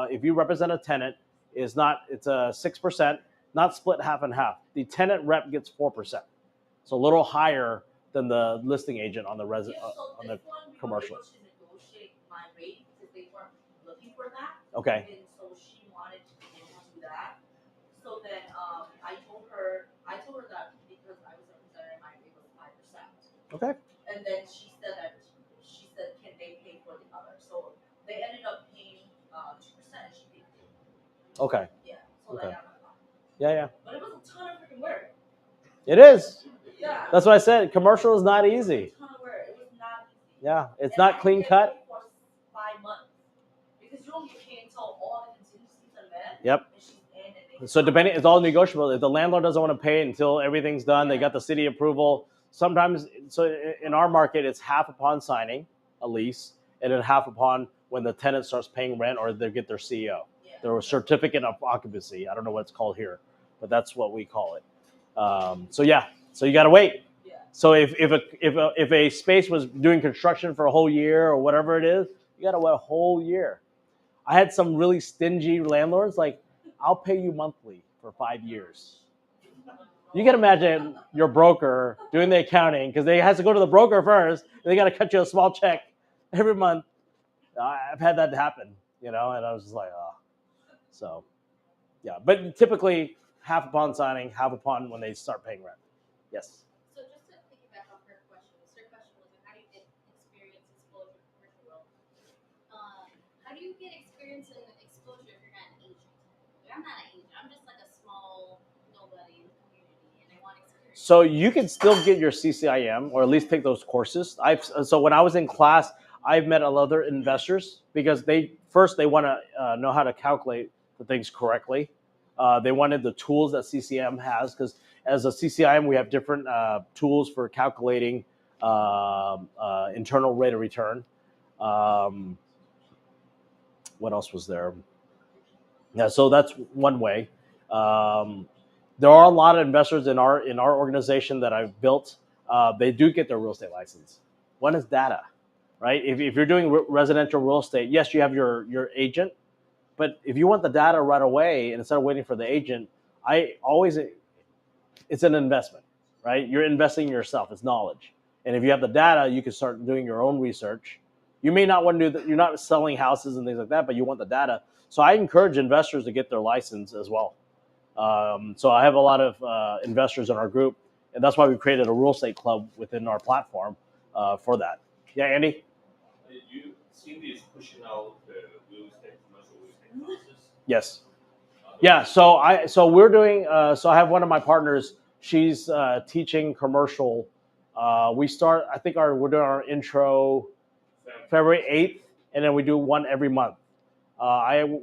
if you represent a tenant, it's a 6%, not split half and half. The tenant rep gets 4%, so a little higher than the listing agent on the on the commercial.
To negotiate my rate because they weren't looking for that.
Okay.
And so she wanted to be able to do that. So then I told her that because I was representing, my rate was 5%.
Okay.
And then she said can they pay for the other? So they ended up paying 2%. She paid 2%.
Okay.
Yeah. So
Okay.
I got my money.
Yeah.
But it was a ton of freaking work.
It is.
Yeah.
That's what I said. Commercial is not easy.
It was a ton of work. It was not easy.
Yeah, it's
And
not
I
clean
didn't
cut.
get paid for 5 months because you don't get paid until all the contingencies are met.
Yep.
And she's in and they
So depending, it's all negotiable. If the landlord doesn't want to pay until everything's done, they got the city approval. Sometimes, so in our market, it's half upon signing a lease, and then half upon when the tenant starts paying rent or they get their CEO, their certificate of occupancy. I don't know what it's called here, but that's what we call it. So you got to wait.
Yeah.
So if a space was doing construction for a whole year or whatever it is, you got to wait a whole year. I had some really stingy landlords like, I'll pay you monthly for 5 years. You can imagine your broker doing the accounting because they has to go to the broker first. And they got to cut you a small check every month. I've had that happen, and I was just like, oh. So, yeah. But typically, half upon signing, half upon when they start paying rent. Yes.
So just to piggyback off her question was, how do you get experience exposure in the commercial world? How do you get experience and exposure if you're not an agent? I'm not an agent. I'm just like a small nobody in the community, and I want experience.
So you can still get your CCIM or at least take those courses. So when I was in class, I've met other investors because they want to know how to calculate the things correctly. They wanted the tools that CCIM has because as a CCIM, we have different tools for calculating internal rate of return. What else was there? Yeah, so that's one way. There are a lot of investors in our organization that I've built. They do get their real estate license. One is data, right? If you're doing residential real estate, yes, you have your agent, but if you want the data right away and instead of waiting for the agent, it's an investment, right? You're investing in yourself. It's knowledge, and if you have the data, you can start doing your own research. You may not want to do that. You're not selling houses and things like that, but you want the data. So I encourage investors to get their license as well. So I have a lot of investors in our group, and that's why we created a real estate club within our platform for that. Yeah, Andy?
You Cindy is pushing out the real estate, commercial real estate classes.
Yes. Yeah. So we're doing. So I have one of my partners. She's teaching commercial. We start. I think we're doing our intro February 8th, and then we do one every month.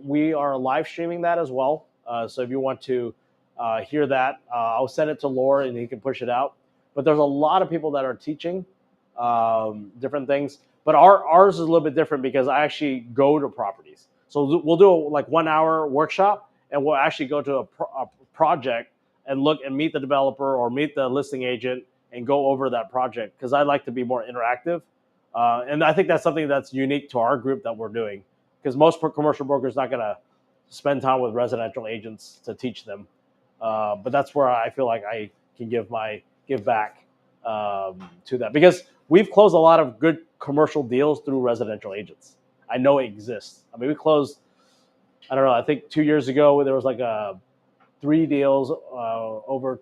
We are live streaming that as well. So if you want to hear that, I'll send it to Laura and he can push it out. But there's a lot of people that are teaching different things. But ours is a little bit different because I actually go to properties. So we'll do like 1 hour workshop, and we'll actually go to a project and look and meet the developer or meet the listing agent and go over that project, because I like to be more interactive. And I think that's something that's unique to our group that we're doing, because most commercial brokers not going to spend time with residential agents to teach them. But that's where I feel like I can give back to that, because we've closed a lot of good commercial deals through residential agents. I know it exists. I mean, we closed, I don't know, I think 2 years ago there was like 3 deals over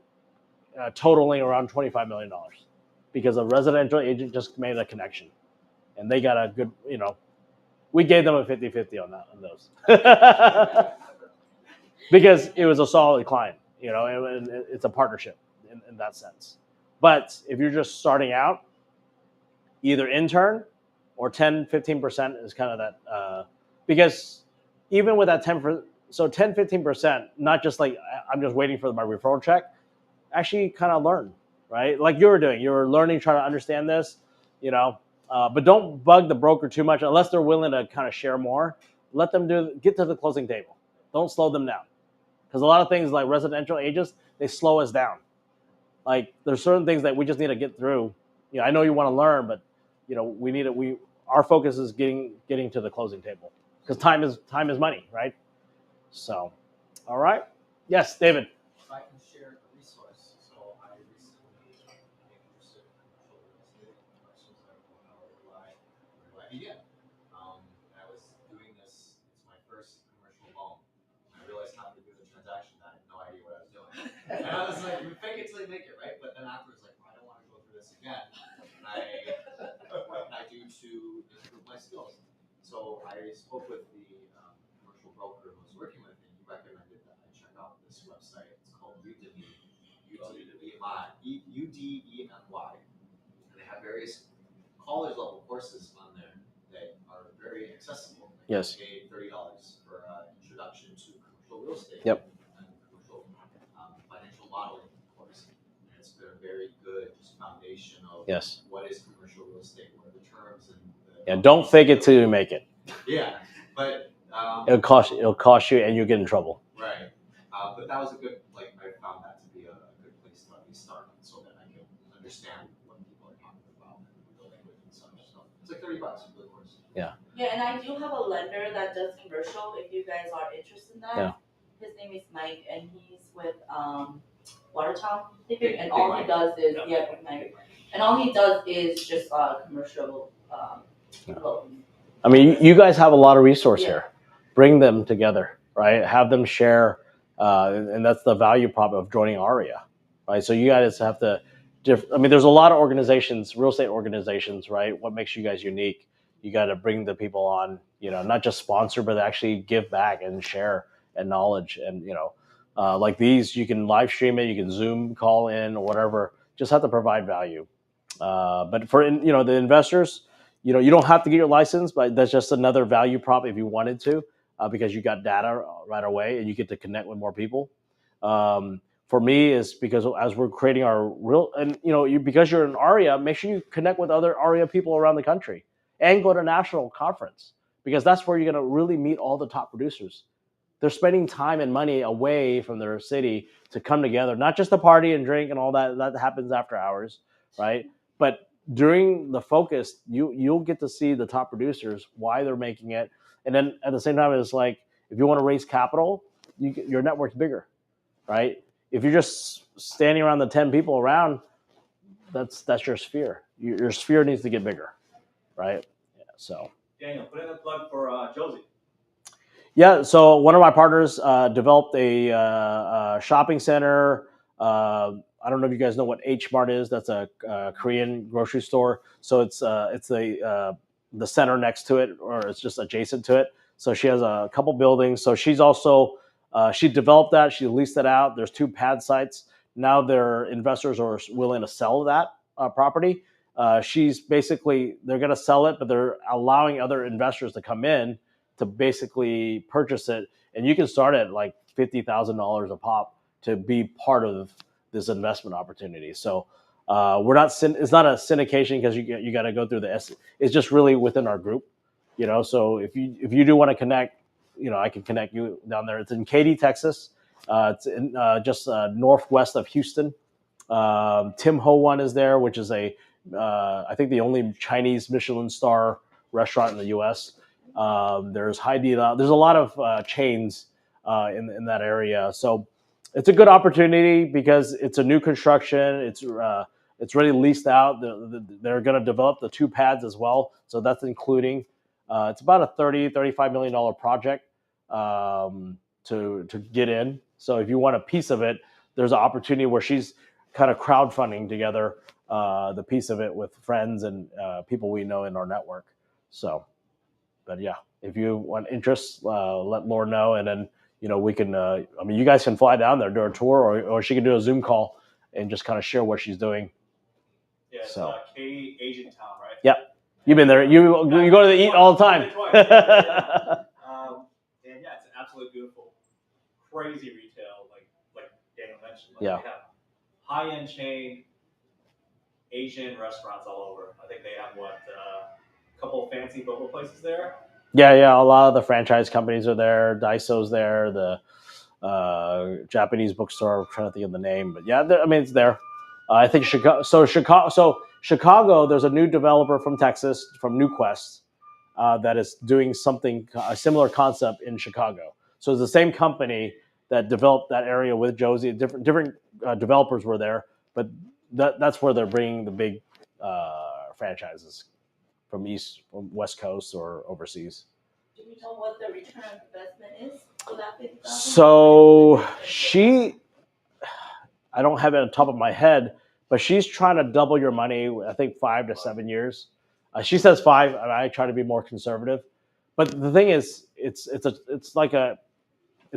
totaling around $25 million, because a residential agent just made a connection and they got a good, we gave them a 50-50 on those because it was a solid client, and it's a partnership in that sense. But if you're just starting out, either intern or 10-15% is kind of that, because even with that 10-15%, not just like I'm just waiting for my referral check, actually kind of learn, right? Like you were learning, trying to understand this, but don't bug the broker too much unless they're willing to kind of share more. Let them get to the closing table. Don't slow them down, because a lot of things like residential agents, they slow us down. Like there's certain things that we just need to get through. I know you want to learn, but our focus is getting to the closing table, because time is money, right? So, all right. Yes, David.
If I can share a resource. So I recently became interested in commercial real estate. Questions like, how do I begin? I was doing this. It's my first commercial loan. I realized halfway through the transaction that I had no idea what I was doing. And I was like, fake it till you make it, right? But then afterwards, like, I don't want to go through this again. What can I do to improve my skills? So I spoke with the commercial broker who I was working with, and he recommended that I check out this website. It's called Udemy, UDEMY, and they have various college level courses on there that are very accessible. Like
yes.
You pay $30 for an introduction to commercial real estate.
Yep.
And commercial financial modeling course. And it's been a very good foundation of
yes.
what is commercial real estate, what are the terms, and
don't fake it till you make it.
Yeah, but
it'll cost you, and you'll get in trouble.
Right, but that was a good. I found that to be a good place to at least start, so that I can understand what people are talking about and the language and such. So it's like $30 for the course.
Yeah.
Yeah, and I do have a lender that does commercial. If you guys are interested in that, his name is Mike, and he's with Watertown. And all he does is Mike, and all he does is just commercial.
I mean, you guys have a lot of resource here. Bring them together, right? Have them share, and that's the value prop of joining AREAA, right? So you guys have to. There's a lot of organizations, real estate organizations, right? What makes you guys unique? You got to bring the people on, not just sponsor, but actually give back and share and knowledge. And like these, you can live stream it, you can Zoom call in or whatever. Just have to provide value. But for the investors, you don't have to get your license, but that's just another value prop if you wanted to, because you got data right away and you get to connect with more people. For me, is because as we're creating our because you're an AREAA, make sure you connect with other AREAA people around the country and go to national conference, because that's where you're going to really meet all the top producers. They're spending time and money away from their city to come together, not just to party and drink and all that. That happens after hours, right? But during the focus, you'll get to see the top producers, why they're making it. And then at the same time, it's like, if you want to raise capital, your network's bigger, right? If you're just standing around the 10 people around, that's your sphere. Your sphere needs to get bigger, right? Yeah, so.
Daniel, put in a plug for Josie.
Yeah, so one of my partners developed a shopping center. I don't know if you guys know what H Mart is. That's a Korean grocery store. So it's the center next to it, or it's just adjacent to it. So she has a couple buildings. So she's also she developed that. She leased it out. There's 2 pad sites. Now their investors are willing to sell that property. They're going to sell it, but they're allowing other investors to come in to basically purchase it, and you can start at like $50,000 a pop to be part of this investment opportunity. So we're not it's not a syndication because you got to go through the it's just really within our group, you know. So if you do want to connect, you know, I can connect you down there. It's in Katy, Texas. It's in, just northwest of Houston. Tim Ho Wan is there, which is I think the only Chinese Michelin star restaurant in the U.S. There's Haidilao. There's a lot of chains in that area. So it's a good opportunity because it's a new construction. It's already leased out. They're going to develop the 2 pads as well. So that's including. It's about a $35 million project to get in. So if you want a piece of it, there's an opportunity where she's kind of crowdfunding together the piece of it with friends and people we know in our network. So, but yeah, if you want interest, let Laura know, and then you know we can. I mean, you guys can fly down there, do a tour, or she can do a Zoom call and just kind of share what she's doing.
Yeah, it's
So.
Katy Asian Town, right?
Yep. You've been there. You go to the eat all the time.
And yeah, it's absolutely beautiful. Crazy retail, like Daniel mentioned. Like
Yeah.
They have high-end chain Asian restaurants all over. I think they have a couple of fancy local places there.
Yeah. A lot of the franchise companies are there. Daiso's there. The Japanese bookstore. I'm trying to think of the name, but yeah, I mean it's there. I think Chicago. So Chicago. There's a new developer from Texas, from New Quest, that is doing something a similar concept in Chicago. So it's the same company that developed that area with Josie. Different developers were there, but that's where they're bringing the big franchises from West Coast or overseas.
Do you know what the return on investment is for that 50,000?
So I don't have it on top of my head, but she's trying to double your money. I think 5 to 7 years. She says 5. I try to be more conservative, but the thing is, it's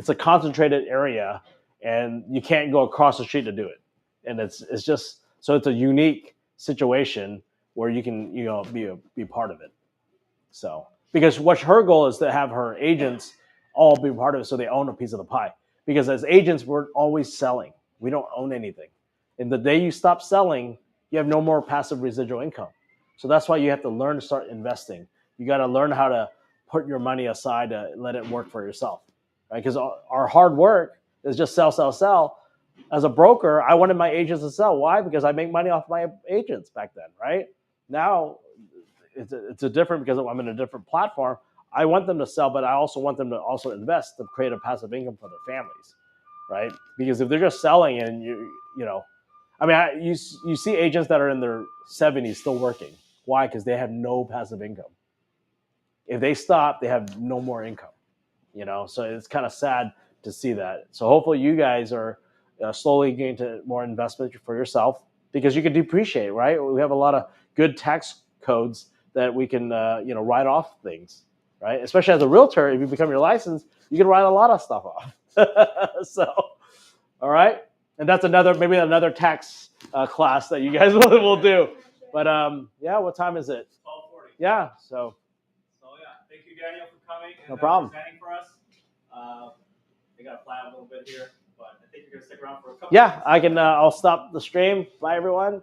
a concentrated area, and you can't go across the street to do it, and it's just so it's a unique situation where you can be part of it. So because what her goal is to have her agents all be part of it, so they own a piece of the pie. Because as agents, we're always selling. We don't own anything. And the day you stop selling, you have no more passive residual income. So that's why you have to learn to start investing. You got to learn how to put your money aside to let it work for yourself, right? Because our hard work is just sell, sell, sell. As a broker, I wanted my agents to sell. Why? Because I make money off my agents back then, right? Now, it's a different because I'm in a different platform. I want them to sell, but I also want them to also invest to create a passive income for their families, right? Because if they're just selling and you see agents that are in their 70s still working. Why? Because they have no passive income. If they stop, they have no more income, So it's kind of sad to see that. So hopefully you guys are slowly getting to more investment for yourself because you can depreciate, right? We have a lot of good tax codes that we can, write off things, right? Especially as a realtor, if you become your license, you can write a lot of stuff off. So, all right. And that's maybe another tax class that you guys will do. But yeah, what time is it?
12:40.
Yeah. So
yeah, thank you, Daniel, for coming and
No problem.
presenting for us. I got to fly out a little bit here, but I think you're gonna stick around for a couple.
Yeah, I can. I'll stop the stream. Bye, everyone.